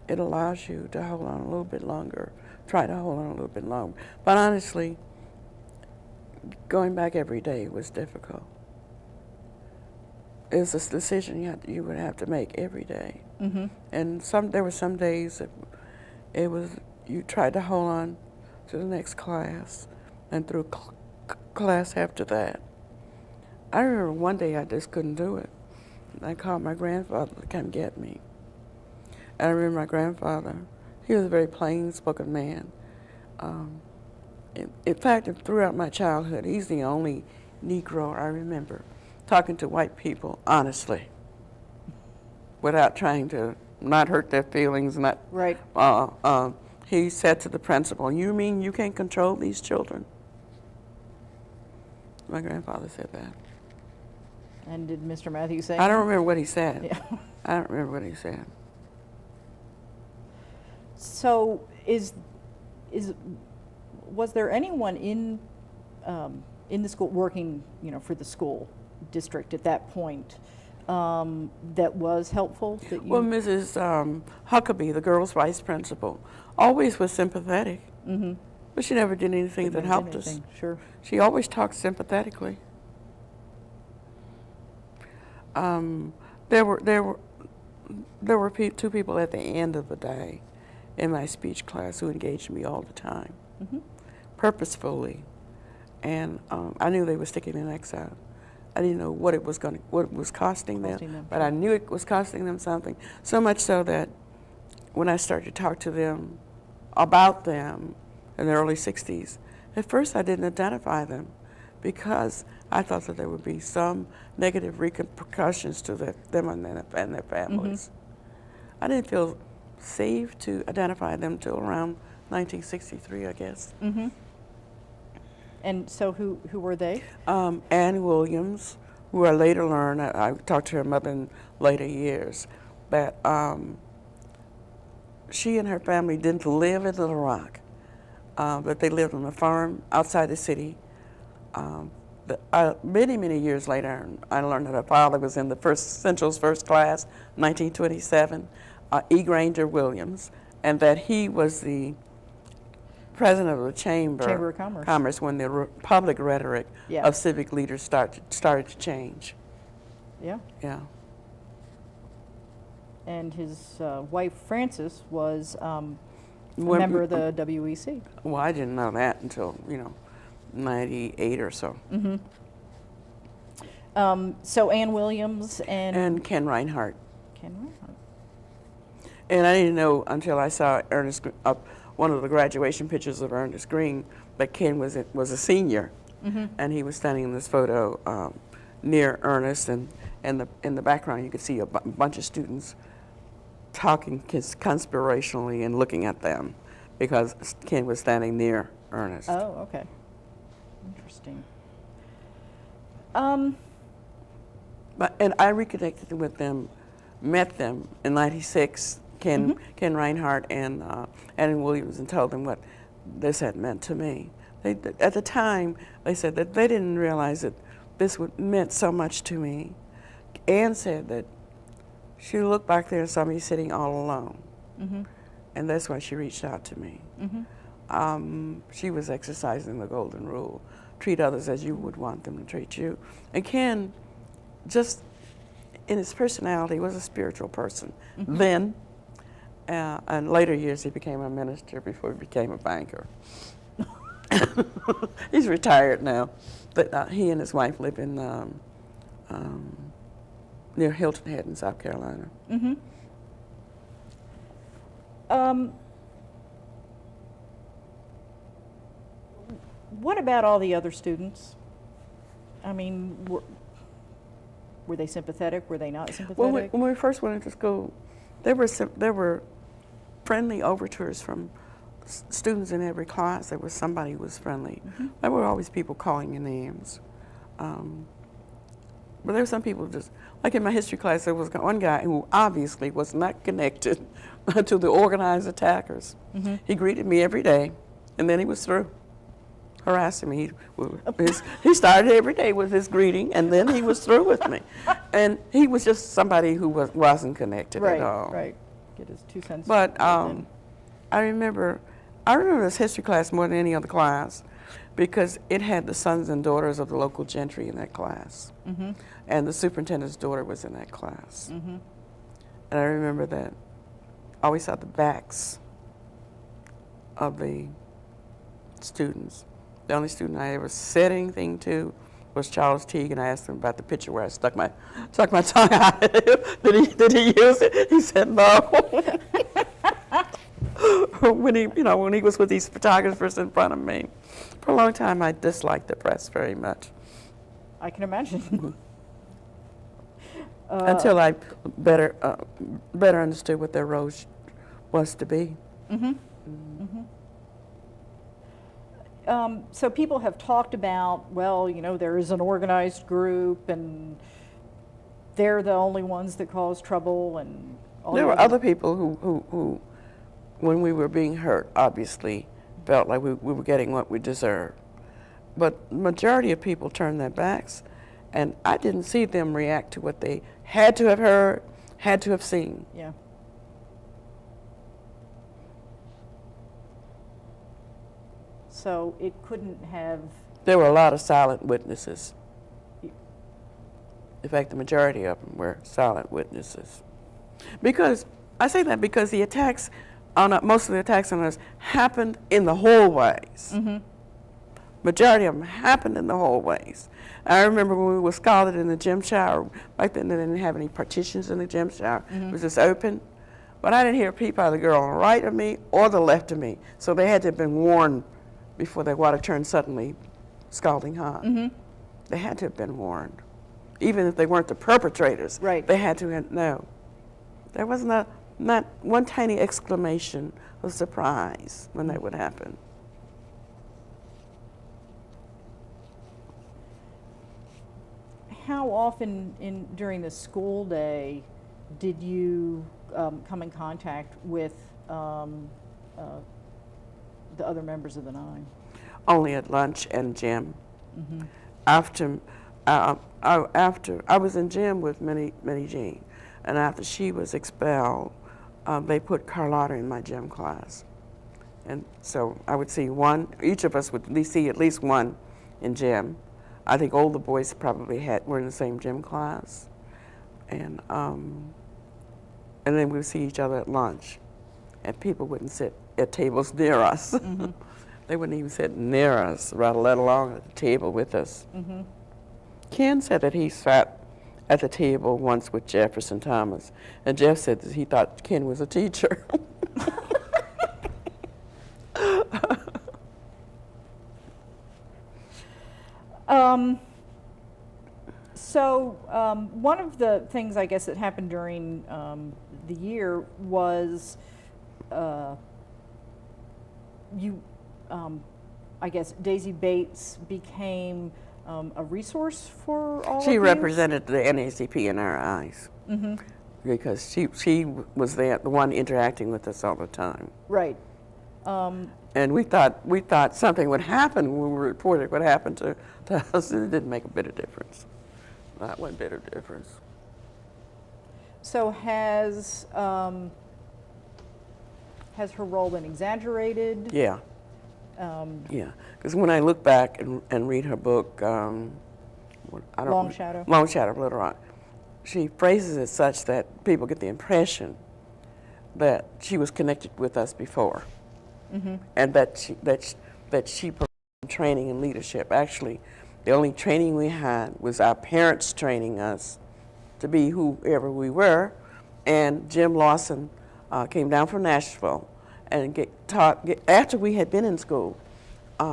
Speaker 3: it allows you to hold on a little bit longer, try to hold on a little bit longer. But honestly, going back every day was difficult. It was a decision you would have to make every day.
Speaker 2: Mm-hmm.
Speaker 3: And there were some days that you tried to hold on to the next class and through class after that. I remember one day I just couldn't do it. I called my grandfather to come get me. And I remember my grandfather, he was a very plain-spoken man. In fact, throughout my childhood, he's the only Negro I remember talking to white people honestly, without trying to not hurt their feelings.
Speaker 2: Right.
Speaker 3: He said to the principal, "You mean you can't control these children?" My grandfather said that.
Speaker 2: And did Mr. Matthews say?
Speaker 3: I don't remember what he said.
Speaker 2: Yeah.
Speaker 3: I don't remember what he said.
Speaker 2: So was there anyone in the school working, for the school district at that point that was helpful? That you...
Speaker 3: Well, Mrs. Huckabee, the girls' vice principal, always was sympathetic,
Speaker 2: Mm-hmm.
Speaker 3: but she never did anything that helped us.
Speaker 2: Sure.
Speaker 3: She always talked sympathetically. There were two people at the end of the day in my speech class who engaged me all the time,
Speaker 2: Mm-hmm.
Speaker 3: purposefully, and I knew they were sticking their necks out. I didn't know what it was costing them, but I knew it was costing them something. So much so that when I started to talk to them about them in the early '60s, at first I didn't identify them because I thought that there would be some negative repercussions to them and their families. Mm-hmm. I didn't feel safe to identify them till around 1963, I guess.
Speaker 2: Mm-hmm. And so who were they?
Speaker 3: Ann Williams, who I later learned, I talked to her mother in later years, that she and her family didn't live in Little Rock, but they lived on a farm outside the city. Many years later, I learned that her father was in the Central's first class, 1927, E. Granger Williams, and that he was the president of the Chamber
Speaker 2: of Commerce
Speaker 3: when the public rhetoric of civic leaders started to change.
Speaker 2: Yeah.
Speaker 3: Yeah.
Speaker 2: And his wife, Frances, was a member of the WEC.
Speaker 3: Well, I didn't know that until, 98 or so.
Speaker 2: Mm-hmm. So Ann Williams
Speaker 3: and Ken Reinhardt.
Speaker 2: Ken Reinhardt.
Speaker 3: And I didn't know until I saw one of the graduation pictures of Ernest Green that Ken was a senior, mm-hmm. and he was standing in this photo near Ernest, and in the background you could see a bunch of students talking conspirationally and looking at them because Ken was standing near Ernest.
Speaker 2: Oh, okay. Interesting.
Speaker 3: And I reconnected with them, met them in '96, Ken Reinhardt and Ann Williams, and told them what this had meant to me. At the time, they said that they didn't realize that this meant so much to me. Ann said that she looked back there and saw me sitting all alone, and that's why she reached out to me. She was exercising the golden rule: treat others as you would want them to treat you. And Ken, just in his personality, was a spiritual person then. In later years, he became a minister before he became a banker. He's retired now, but he and his wife live in near Hilton Head in South Carolina.
Speaker 2: What about all the other students? I mean, were they sympathetic? Were they not sympathetic?
Speaker 3: When we first went into school, there were friendly overtures from students in every class. There was somebody who was friendly. There were always people calling your names. But there were some people just, like in my history class, there was one guy who obviously was not connected to the organized attackers. He greeted me every day, and then he was through harassing me. He started every day with his greeting, and then he was through with me. And he was just somebody who wasn't connected at all.
Speaker 2: Right. Get his 2 cents.
Speaker 3: But I remember this history class more than any other class because it had the sons and daughters of the local gentry in that class. And the superintendent's daughter was in that class. And I remember that I always saw the backs of the students. The only student I ever said anything to was Charles Teague, and I asked him about the picture where I stuck my tongue out. Did he use it? He said no. When he was with these photographers in front of me, for a long time I disliked the press very much.
Speaker 2: I can imagine.
Speaker 3: Until I better understood what their role was to be.
Speaker 2: So people have talked about, well, there is an organized group, and they're the only ones that cause trouble, and all
Speaker 3: there were other people who, when we were being hurt, obviously felt like we were getting what we deserved. But the majority of people turned their backs, and I didn't see them react to what they had to have heard, had to have seen.
Speaker 2: Yeah. So it couldn't have...
Speaker 3: There were a lot of silent witnesses. In fact, the majority of them were silent witnesses. Because, I say that because the attacks most of the attacks on us happened in the hallways. Majority of them happened in the hallways. I remember when we were scalded in the gym shower. Back then they didn't have any partitions in the gym shower. It was just open. But I didn't hear a peep out of the girl on the right of me or the left of me. So they had to have been warned before the water turned suddenly scalding hot. They had to have been warned. Even if they weren't the perpetrators, they had to know. There was not one tiny exclamation of surprise when that would happen.
Speaker 2: How often during the school day did you come in contact with the other members of the Nine?
Speaker 3: Only at lunch and gym. After I was in gym with Minnie Jean, and after she was expelled, they put Carlotta in my gym class. And so I would see one, each of us would see at least one in gym. I think all the boys probably were in the same gym class. And then we would see each other at lunch. And people wouldn't sit at tables near us. They wouldn't even sit near us, let alone at the table with us. Ken said that he sat at the table once with Jefferson Thomas, and Jeff said that he thought Ken was a teacher.
Speaker 2: So one of the things I guess that happened during the year was I guess Daisy Bates became a resource for all of you?
Speaker 3: She represented the NAACP in our eyes.
Speaker 2: Mm-hmm.
Speaker 3: Because she was there, the one interacting with us all the time.
Speaker 2: Right.
Speaker 3: And we thought something would happen when we reported what happened to us, and it didn't make a bit of difference. Not one bit of difference.
Speaker 2: So has her role been exaggerated?
Speaker 3: Yeah. Yeah. Because when I look back and read her book,
Speaker 2: Long Shadow?
Speaker 3: Long Shadow of Little Rock, she phrases it such that people get the impression that she was connected with us before,
Speaker 2: mm-hmm.
Speaker 3: and that she provided training and leadership. Actually, the only training we had was our parents training us to be whoever we were, and Jim Lawson came down from Nashville and after we had been in school,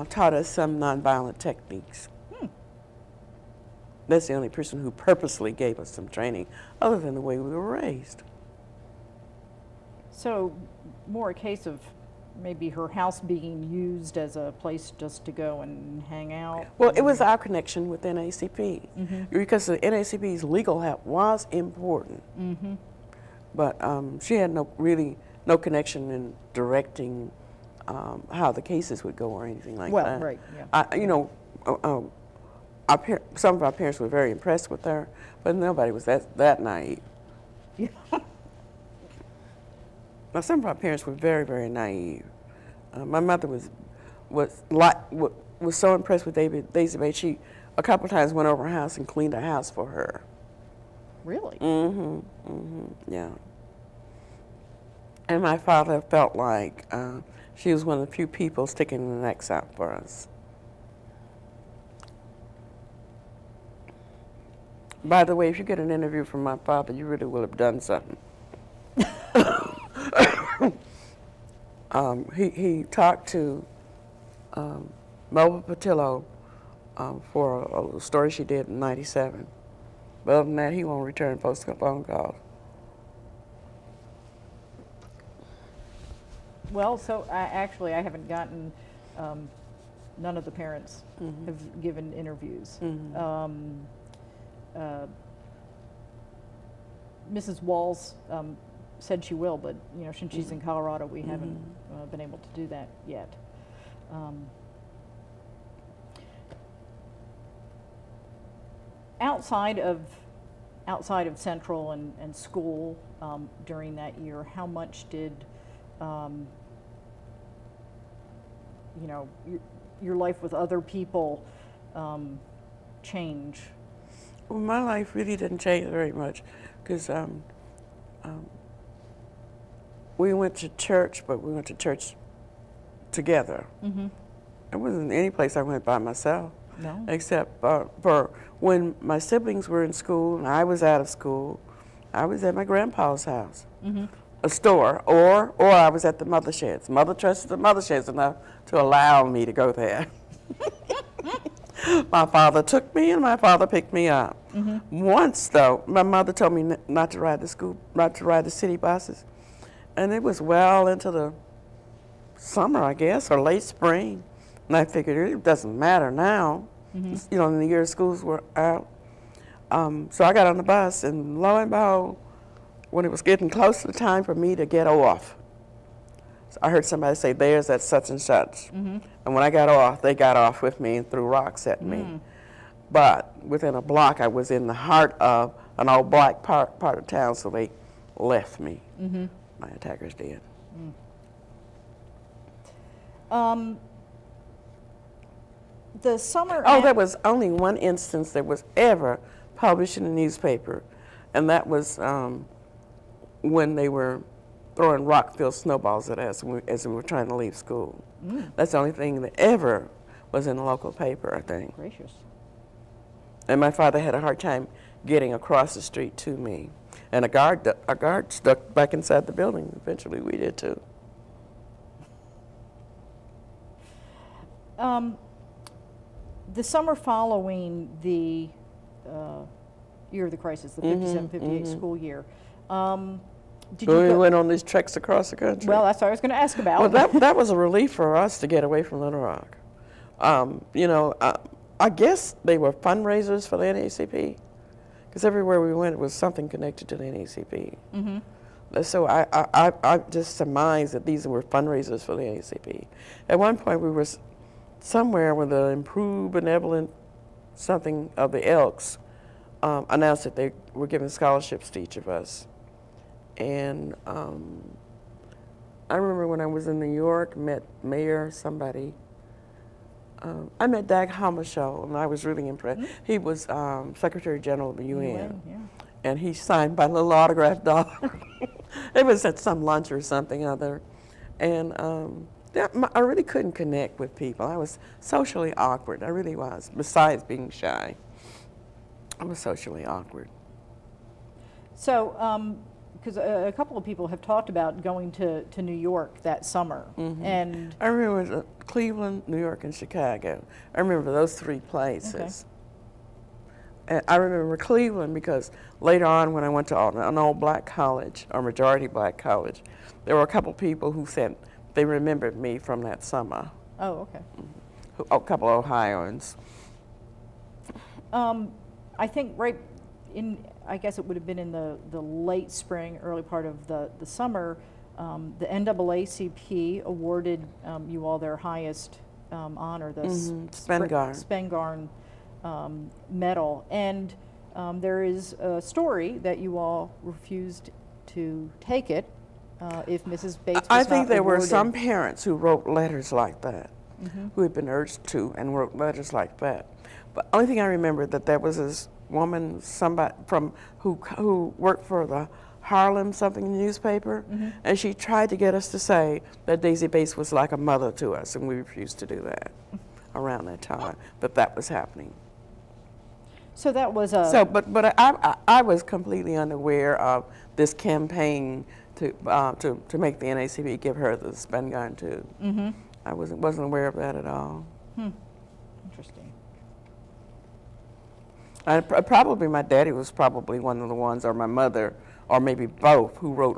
Speaker 3: taught us some nonviolent techniques. That's the only person who purposely gave us some training, other than the way we were raised.
Speaker 2: So, more a case of maybe her house being used as a place just to go and hang out?
Speaker 3: Well, it was our connection with NAACP,
Speaker 2: mm-hmm.
Speaker 3: because the NAACP's legal help was important.
Speaker 2: Mm-hmm.
Speaker 3: But she had no connection in directing how the cases would go or anything like that.
Speaker 2: Well, right, yeah.
Speaker 3: Some of our parents were very impressed with her, but nobody was that naive.
Speaker 2: Yeah.
Speaker 3: Now, some of our parents were very, very naive. My mother was so impressed with Daisy Bates. She a couple of times went over her house and cleaned her house for her.
Speaker 2: Really?
Speaker 3: Mm-hmm. Mm-hmm. Yeah. And my father felt like she was one of the few people sticking the necks out for us. By the way, if you get an interview from my father, you really will have done something. He talked to Melba Patillo for a story she did in '97. But other than that, he won't return phone calls.
Speaker 2: Well, so I haven't gotten, none of the parents
Speaker 3: mm-hmm.
Speaker 2: have given interviews.
Speaker 3: Mm-hmm.
Speaker 2: Mrs. Walls said she will, but since she's
Speaker 3: mm-hmm.
Speaker 2: in Colorado, we
Speaker 3: mm-hmm.
Speaker 2: haven't been able to do that yet. Outside of Central and school during that year, how much did your life with other people change?
Speaker 3: Well, my life really didn't change very much, because we went to church, but we went to church together.
Speaker 2: Mm-hmm.
Speaker 3: It wasn't any place I went by myself.
Speaker 2: No.
Speaker 3: Except for when my siblings were in school and I was out of school, I was at my grandpa's house,
Speaker 2: mm-hmm.
Speaker 3: a store, or I was at the mother sheds. Mother trusted the mother sheds enough to allow me to go there. My father took me and my father picked me up.
Speaker 2: Mm-hmm.
Speaker 3: Once, though, my mother told me not to ride the city buses, and it was well into the summer, I guess, or late spring. And I figured it doesn't matter now,
Speaker 2: mm-hmm.
Speaker 3: In the year schools were out. So I got on the bus, and lo and behold, when it was getting close to the time for me to get off, so I heard somebody say, "There's that such and such."
Speaker 2: Mm-hmm.
Speaker 3: And when I got off, they got off with me and threw rocks at me. But within a block, I was in the heart of an old black part of town, so they left me.
Speaker 2: Mm-hmm.
Speaker 3: My attackers did.
Speaker 2: The summer.
Speaker 3: There was only one instance that was ever published in a newspaper, and that was when they were throwing rock-filled snowballs at us as we were trying to leave school. That's the only thing that ever was in a local paper, I think.
Speaker 2: Gracious.
Speaker 3: And my father had a hard time getting across the street to me. And a guard stuck back inside the building. Eventually we did too.
Speaker 2: The summer following the year of the crisis, the 57-58 school year. Did
Speaker 3: We
Speaker 2: you go?
Speaker 3: went on these treks across the country.
Speaker 2: Well, that's what I was going to ask about.
Speaker 3: Well, that was a relief for us to get away from Little Rock. I guess they were fundraisers for the Naacp, because everywhere we went, it was something connected to the Naacp. So I just surmised that these were fundraisers for the Naacp. At one point, we were somewhere with the Improved Benevolent something of the Elks announced that they were giving scholarships to each of us. And I remember when I was in New York, met Mayor somebody. I met Dag Hammarskjöld, and I was really impressed. He was Secretary General of the UN.
Speaker 2: Yeah.
Speaker 3: And he signed my little autographed dog. It was at some lunch or something other. And I really couldn't connect with people. I was socially awkward. I really was, besides being shy. I was socially awkward.
Speaker 2: So, because a couple of people have talked about going to New York that summer. And
Speaker 3: I remember it was Cleveland, New York, and Chicago. I remember those three places.
Speaker 2: Okay.
Speaker 3: And I remember Cleveland because later on when I went to an all black college, or majority black college, there were a couple people who said they remembered me from that summer.
Speaker 2: oh, okay.
Speaker 3: A couple of Ohioans.
Speaker 2: I think I guess it would have been in the late spring, early part of the summer, the NAACP awarded you all their highest honor, the Spingarn medal. And there is a story that you all refused to take it if Mrs. Bates was
Speaker 3: I
Speaker 2: not
Speaker 3: think there were
Speaker 2: awarded.
Speaker 3: some parents who wrote letters like that, who had been urged to, and wrote letters like that. But only thing I remember that there was this woman, somebody who worked for the Harlem something newspaper, and she tried to get us to say that Daisy Bates was like a mother to us, and we refused to do that around that time. But that was happening.
Speaker 2: So that was a...
Speaker 3: So, but I was completely unaware of this campaign to make the Naacp give her the Spingarn too. I wasn't aware of that at all.
Speaker 2: Interesting.
Speaker 3: Probably my daddy was probably one of the ones, or my mother, or maybe both, who wrote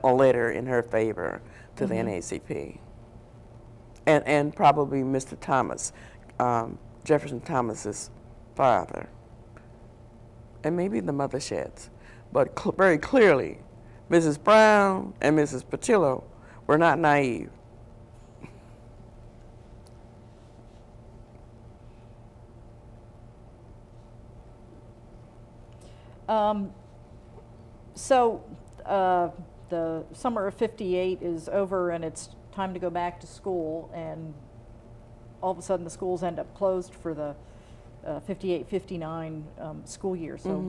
Speaker 3: a letter in her favor to the Naacp. And probably Mr. Thomas, Jefferson Thomas's father. And maybe the mother sheds. But very clearly, Mrs. Brown and Mrs. Patillo were not naive.
Speaker 2: So the summer of '58 is over, and it's time to go back to school, and all of a sudden the schools end up closed for the 58-59 school year. So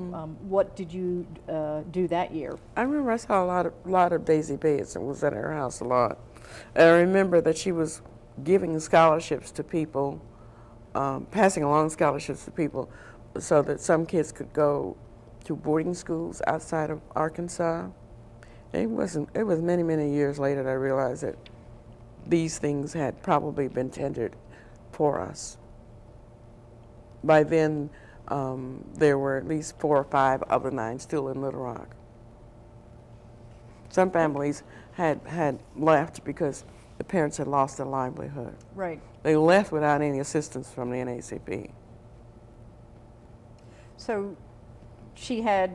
Speaker 2: what did you do that year?
Speaker 3: I remember I saw a lot of Daisy Bates and was at her house a lot. And I remember that she was giving scholarships to people, passing along scholarships to people so that some kids could go to boarding schools outside of Arkansas. It was many, many years later that I realized that these things had probably been tendered for us. By then, there were at least 4 or 5 of the 9 still in Little Rock. Some families had left because the parents had lost their livelihood.
Speaker 2: Right.
Speaker 3: They left without any assistance from the Naacp.
Speaker 2: So she had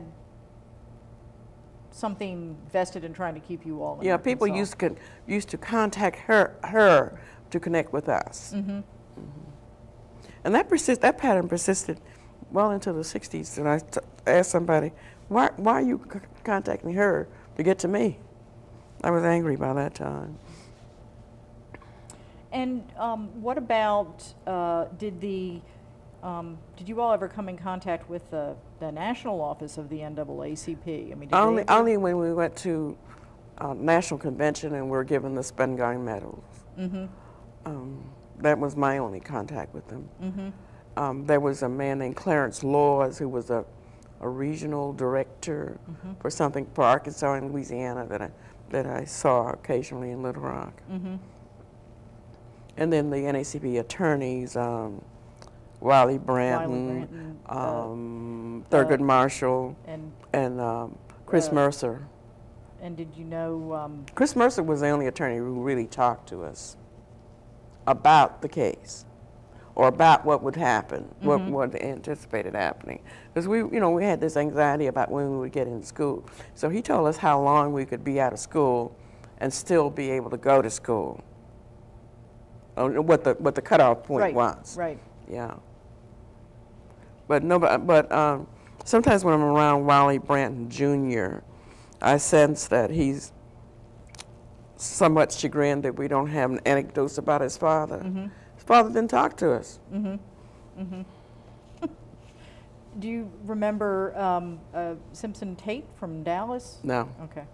Speaker 2: something vested in trying to keep you all in
Speaker 3: Yeah, people
Speaker 2: Arkansas.
Speaker 3: used to contact her to connect with us. And that pattern persisted well into the 60s. And I asked somebody, why are you contacting her to get to me? I was angry by that time.
Speaker 2: And what about, did you all ever come in contact with the national office of the NAACP? I mean,
Speaker 3: Only when we went to national convention and were given the Spingarn medals. That was my only contact with them. There was a man named Clarence Laws who was a regional director for Arkansas and Louisiana that I saw occasionally in Little Rock. And then the Naacp attorneys, Wiley Branton, Thurgood Marshall, and Chris Mercer.
Speaker 2: And did you know?
Speaker 3: Chris Mercer was the only attorney who really talked to us about the case, or about what would happen, what anticipated happening. Because we had this anxiety about when we would get into school. So he told us how long we could be out of school and still be able to go to school. What the cutoff point was.
Speaker 2: Right.
Speaker 3: Yeah. But sometimes when I'm around Wiley Branton Jr., I sense that he's somewhat chagrined that we don't have anecdotes about his father. His father didn't talk to us.
Speaker 2: Do you remember Simpson Tate from Dallas?
Speaker 3: No.
Speaker 2: Okay.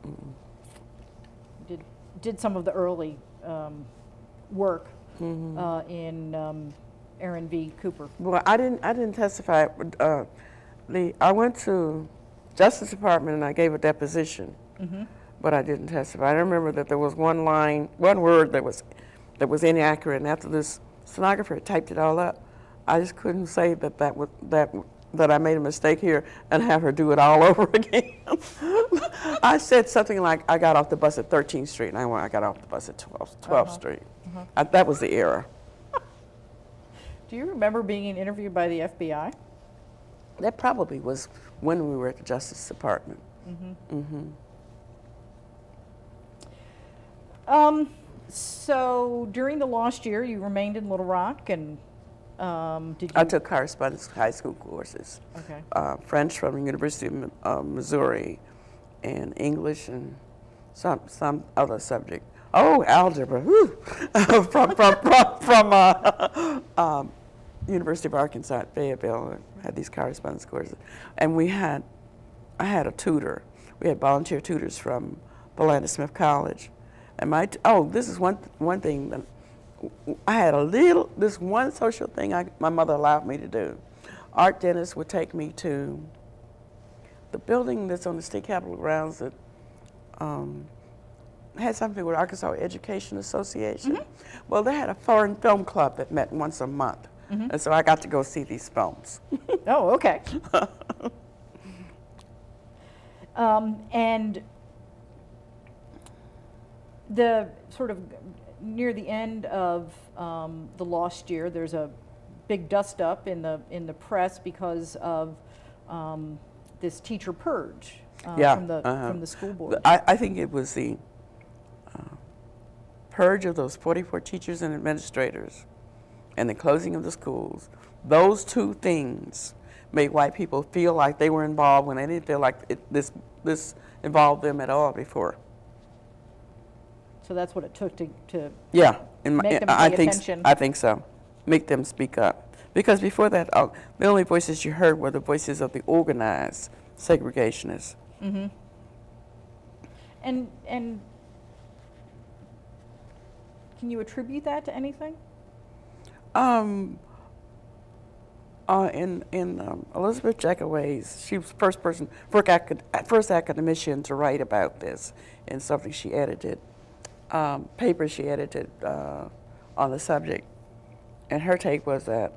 Speaker 2: Did some of the early work in Aaron V. Cooper?
Speaker 3: Well, I didn't testify. I went to Justice Department and I gave a deposition, but I didn't testify. I remember that there was one word that was inaccurate, and after this stenographer typed it all up, I just couldn't say that I made a mistake here and have her do it all over again. I said something like, I got off the bus at 13th Street, and I got off the bus at 12th Street. That was the error.
Speaker 2: Do you remember being interviewed by the FBI?
Speaker 3: That probably was when we were at the Justice Department.
Speaker 2: So during the lost year, you remained in Little Rock, and did you?
Speaker 3: I took correspondence high school courses.
Speaker 2: Okay.
Speaker 3: French from the University of Missouri, and English and some other subject. Oh, algebra. from University of Arkansas at Fayetteville. I had these correspondence courses, and I had a tutor. We had volunteer tutors from Bolander Smith College, and this is one thing that I had this one social thing my mother allowed me to do. Art Dennis would take me to the building that's on the state capitol grounds that had something with Arkansas Education Association. Well, they had a foreign film club that met once a month. And so I got to go see these films.
Speaker 2: Oh, okay. And the sort of near the end of the lost year, there's a big dust up in the press because of this teacher purge from the school board.
Speaker 3: I think it was the purge of those 44 teachers and administrators and the closing of the schools. Those two things made white people feel like they were involved when they didn't feel like this involved them at all before.
Speaker 2: So that's what it took to
Speaker 3: make
Speaker 2: them pay attention.
Speaker 3: I think so. Make them speak up. Because before that, the only voices you heard were the voices of the organized segregationists.
Speaker 2: And can you attribute that to anything?
Speaker 3: In Elizabeth Eckford's, she was the first academician to write about this in something she edited, papers she edited on the subject. And her take was that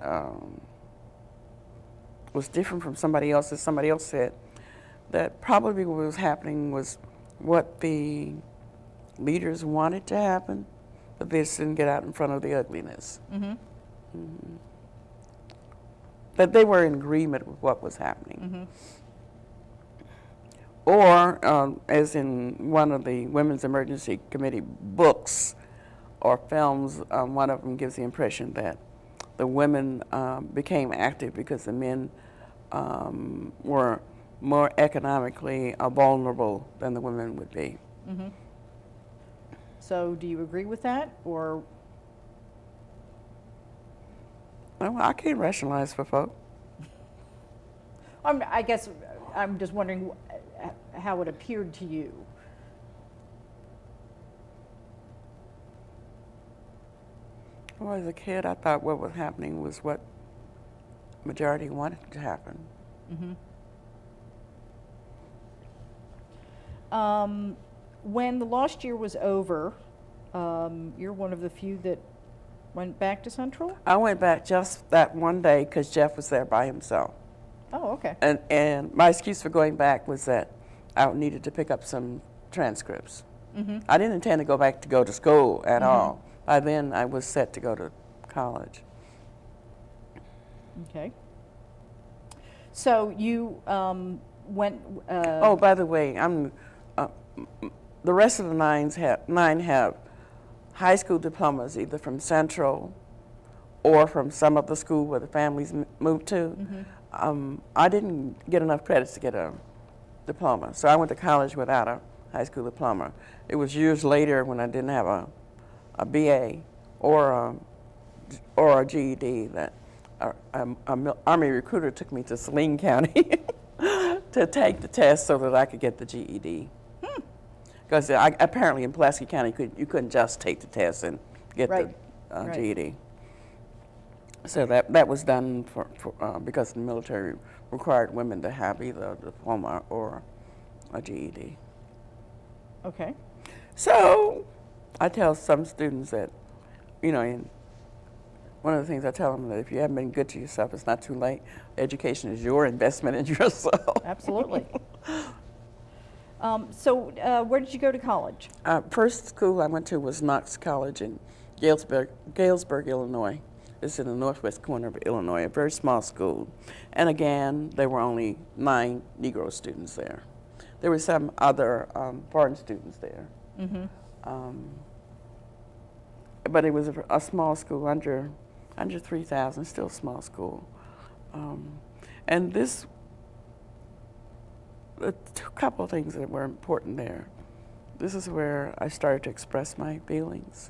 Speaker 3: was different from somebody else's. Somebody else said that probably what was happening was what the leaders wanted to happen, but they just didn't get out in front of the ugliness. That they were in agreement with what was happening. Or, as in one of the Women's Emergency Committee books or films, one of them gives the impression that the women became active because the men were more economically vulnerable than the women would be.
Speaker 2: So do you agree with that, or?
Speaker 3: Well, I can't rationalize for folk.
Speaker 2: I guess I'm just wondering how it appeared to you.
Speaker 3: Well, as a kid, I thought what was happening was what majority wanted to happen.
Speaker 2: When the lost year was over, you're one of the few that Went back to Central?
Speaker 3: I went back just that one day because Jeff was there by himself.
Speaker 2: Oh, okay.
Speaker 3: And my excuse for going back was that I needed to pick up some transcripts. I didn't intend to go back to go to school at all. By then, I was set to go to college.
Speaker 2: Okay. So you went.
Speaker 3: Oh, by the way, the rest of the nine have high school diplomas, either from Central or from some of the school where the families moved to. I didn't get enough credits to get a diploma, so I went to college without a high school diploma. It was years later when I didn't have a BA or a GED that an Army recruiter took me to Saline County to take the test so that I could get the GED. Because apparently in Pulaski County you couldn't just take the test and get the GED. So that was done for because the military required women to have either a diploma or a GED.
Speaker 2: Okay.
Speaker 3: So I tell some students that, one of the things I tell them that if you haven't been good to yourself, it's not too late. Education is your investment in yourself.
Speaker 2: Absolutely. So where did you go to college?
Speaker 3: First school I went to was Knox College in Galesburg, Illinois. It's in the northwest corner of Illinois, a very small school. And again, there were only 9 Negro students there. There were some other foreign students there. But it was a small school, under 3,000, still a small school. And a couple of things that were important there. This is where I started to express my feelings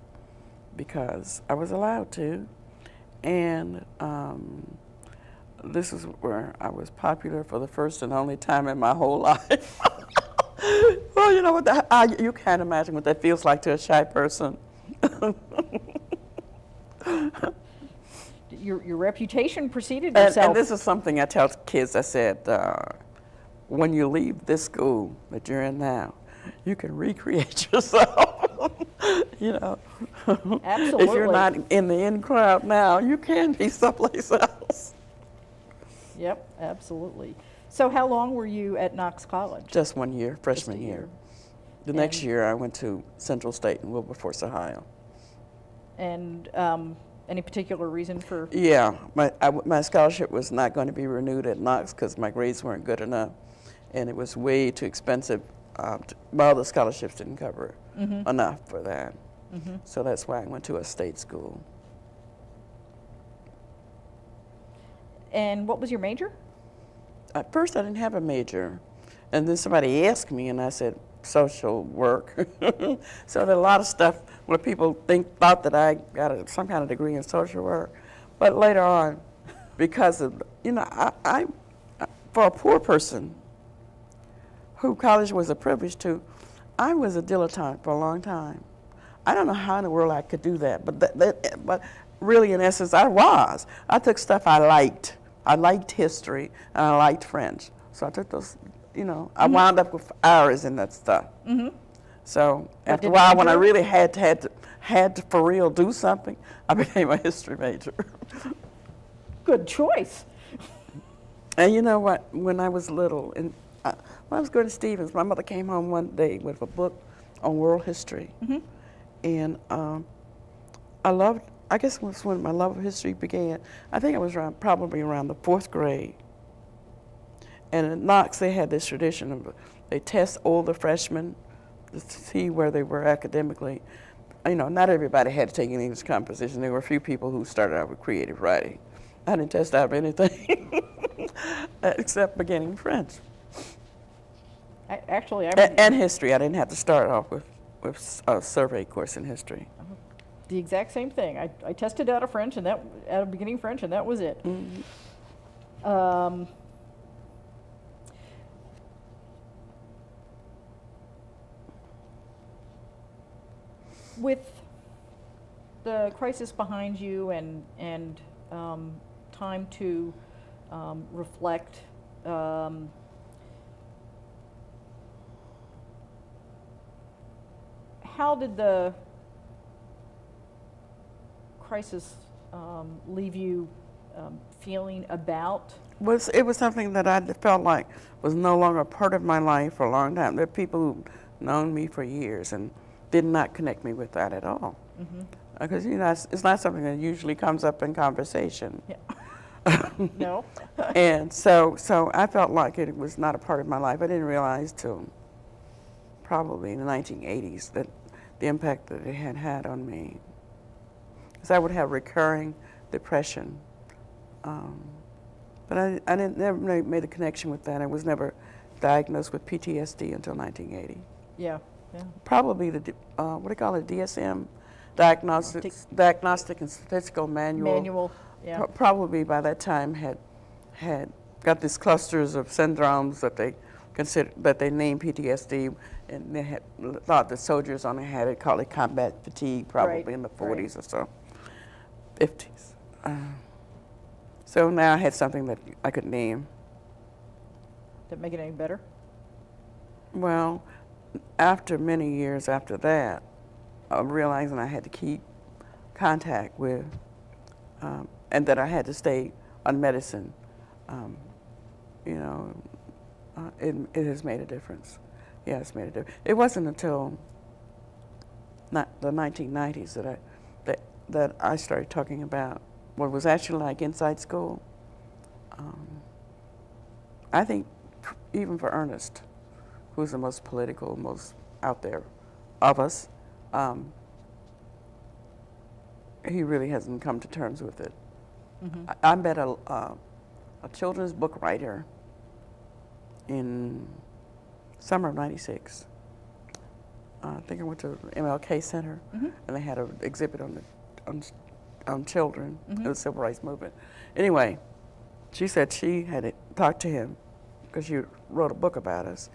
Speaker 3: because I was allowed to. And this is where I was popular for the first and only time in my whole life. Well, you know what? You can't imagine what that feels like to a shy person.
Speaker 2: Your reputation preceded yourself.
Speaker 3: And this is something I tell kids. I said, when you leave this school that you're in now, you can recreate yourself.
Speaker 2: Absolutely.
Speaker 3: If you're not in the in crowd now, you can be someplace else.
Speaker 2: Yep, absolutely. So how long were you at Knox College?
Speaker 3: Just 1 year, freshman year. The next year I went to Central State in Wilberforce, Ohio.
Speaker 2: And any particular reason for?
Speaker 3: Yeah, my scholarship was not going to be renewed at Knox because my grades weren't good enough, and it was way too expensive. The scholarships didn't cover enough for that. So that's why I went to a state school.
Speaker 2: And what was your major?
Speaker 3: At first I didn't have a major, and then somebody asked me, and I said social work. So there are a lot of stuff where people thought that I got some kind of degree in social work, but later on, because of I for a poor person who college was a privilege to, I was a dilettante for a long time. I don't know how in the world I could do that, but really in essence I was. I took stuff I liked. I liked history and I liked French. So I took those, I wound up with hours in that stuff. So after a while, when I really had to for real do something, I became a history major.
Speaker 2: Good choice.
Speaker 3: And you know what? When I was little, and when I was going to Stevens, my mother came home one day with a book on world history. And I guess it was when my love of history began. I think I was probably around the 4th grade. And at Knox, they had this tradition of they test all the freshmen to see where they were academically. Not everybody had to take an English composition. There were a few people who started out with creative writing. I didn't test out of anything except beginning French.
Speaker 2: Actually,
Speaker 3: and history. I didn't have to start off with a survey course in history.
Speaker 2: The exact same thing. I tested out of French and out of beginning French, and that was it. With the crisis behind you and time to reflect, how did the crisis leave you feeling about?
Speaker 3: It was something that I felt like was no longer part of my life for a long time. There are people who've known me for years and did not connect me with that at all. Because, you know, it's not something that usually comes up in conversation.
Speaker 2: Yeah. No.
Speaker 3: And so I felt like it was not a part of my life. I didn't realize till probably in the 1980s that the impact that it had had on me. Because I would have recurring depression. But I never made a connection with that. I was never diagnosed with PTSD until 1980.
Speaker 2: Yeah. Yeah.
Speaker 3: Probably the, what do you call it, DSM, Diagnostic and Statistical Manual.
Speaker 2: Yeah.
Speaker 3: Probably by that time had got these clusters of syndromes that they named PTSD, and they had thought the soldiers only had it, called it combat fatigue, probably in the 40s or so, 50s. So now I had something that I could name.
Speaker 2: Did it make it any better?
Speaker 3: Well, after many years after that, realizing I had to keep contact with, and that I had to stay on medicine, you know, it has made a difference. Yeah, it's made a difference. It wasn't until the 1990s that I started talking about what was actually like inside school. I think even for Ernest, who's the most political, most out there of us, he really hasn't come to terms with it. I met a children's book writer in summer of '96. I think I went to the MLK Center, and they had an exhibit on children in the civil rights movement. Anyway, she said she had talked to him because she wrote a book about us.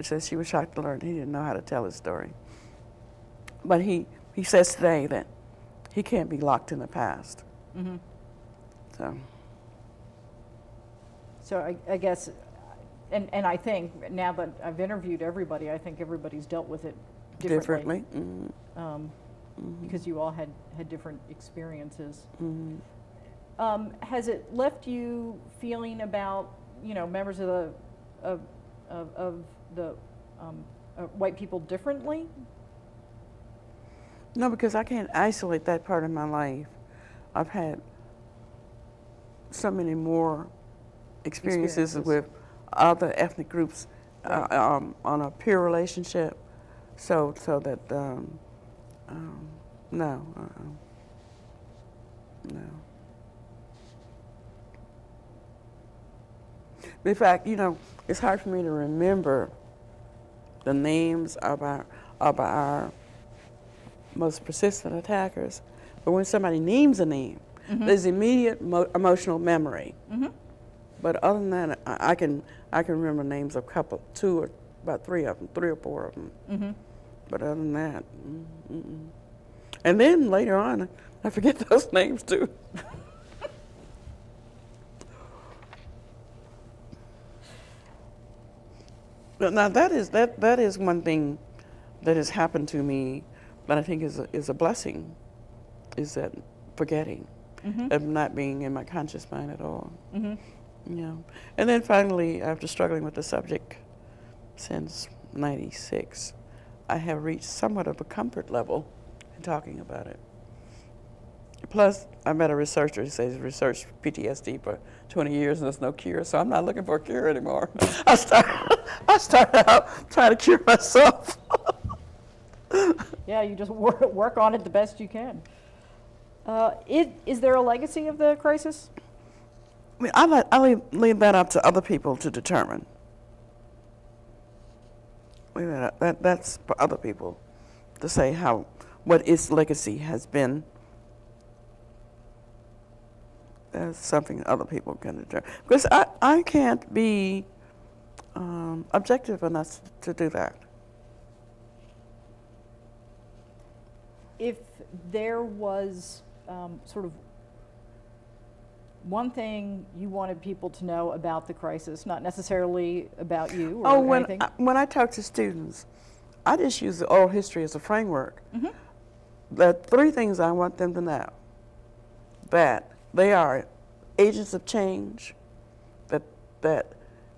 Speaker 3: It says she was shocked to learn he didn't know how to tell his story. But he says today that he can't be locked in the past.
Speaker 2: So I guess, and I think now that I've interviewed everybody, I think everybody's dealt with it differently. Because you all had different experiences. Has it left you feeling about, you know, members of the white people differently?
Speaker 3: No, because I can't isolate that part of my life. I've had so many more experiences with other ethnic groups on a peer relationship, so that no. In fact, you know, it's hard for me to remember the names of our most persistent attackers, but when somebody names a name, there's immediate emotional memory. But other than that, I can remember names of two or about three or four of them. But other than that, and then later on, I forget those names too. Now that is one thing that has happened to me that I think is a blessing, is that forgetting, of not being in my conscious mind at all. You know. And then finally, after struggling with the subject since '96, I have reached somewhat of a comfort level in talking about it. Plus, I met a researcher who says researched PTSD for 20 years and there's no cure, so I'm not looking for a cure anymore. I started out trying to cure myself.
Speaker 2: Yeah, you just work on it the best you can. Is there a legacy of the crisis?
Speaker 3: I mean, I leave that up to other people to determine. That's for other people to say what its legacy has been. That's something other people can determine. Because I can't be objective enough to do that.
Speaker 2: If there was sort of one thing you wanted people to know about the crisis, not necessarily about you or anything?
Speaker 3: When I talk to students, I just use the oral history as a framework. There are three things I want them to know. that they are agents of change, that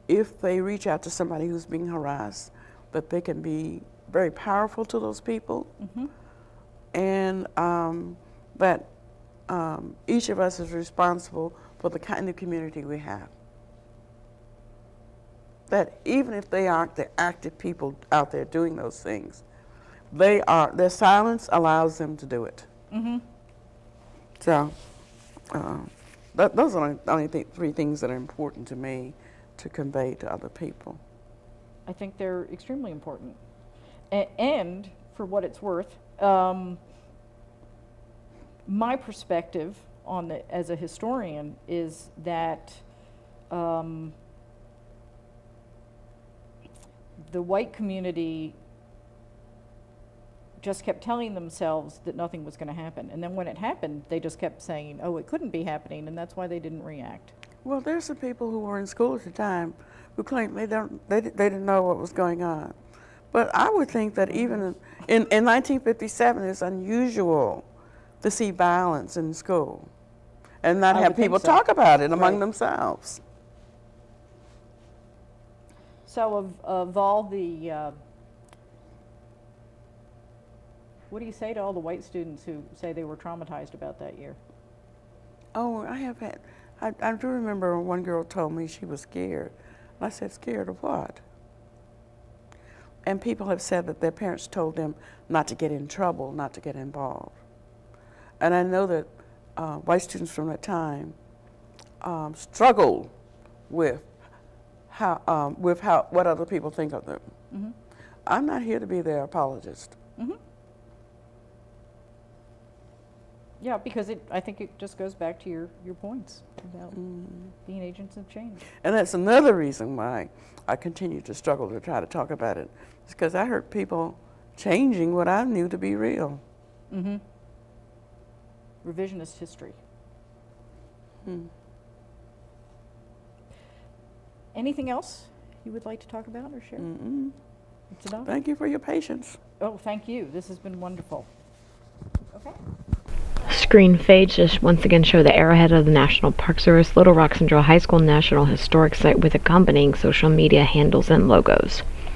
Speaker 3: if they reach out to somebody who's being harassed, that they can be very powerful to those people, and that each of us is responsible for the kind of community we have. That even if they aren't the active people out there doing those things, their silence allows them to do it. So those are the only three things that are important to me to convey to other people.
Speaker 2: I think they're extremely important. And for what it's worth, my perspective on as a historian is that the white community just kept telling themselves that nothing was going to happen. And then when it happened, they just kept saying, oh, it couldn't be happening, and that's why they didn't react.
Speaker 3: Well, there's some people who were in school at the time who claim they didn't know what was going on. But I would think that even in 1957, it's unusual to see violence in school and not have people talk about it among themselves.
Speaker 2: So of all the, what do you say to all the white students who say they were traumatized about that year?
Speaker 3: Oh, I do remember one girl told me she was scared. I said, scared of what? And people have said that their parents told them not to get in trouble, not to get involved. And I know that white students from that time struggled with what other people think of them. I'm not here to be their apologist.
Speaker 2: Yeah, because I think it just goes back to your points about being agents of change.
Speaker 3: And that's another reason why I continue to struggle to try to talk about it. It's because I heard people changing what I knew to be real.
Speaker 2: Revisionist history. Anything else you would like to talk about or share? It's enough.
Speaker 3: Thank you for your patience.
Speaker 2: Oh, thank you. This has been wonderful. Okay.
Speaker 1: Screen fades just once again show the arrowhead of the National Park Service Little Rock Central High School National Historic Site with accompanying social media handles and logos.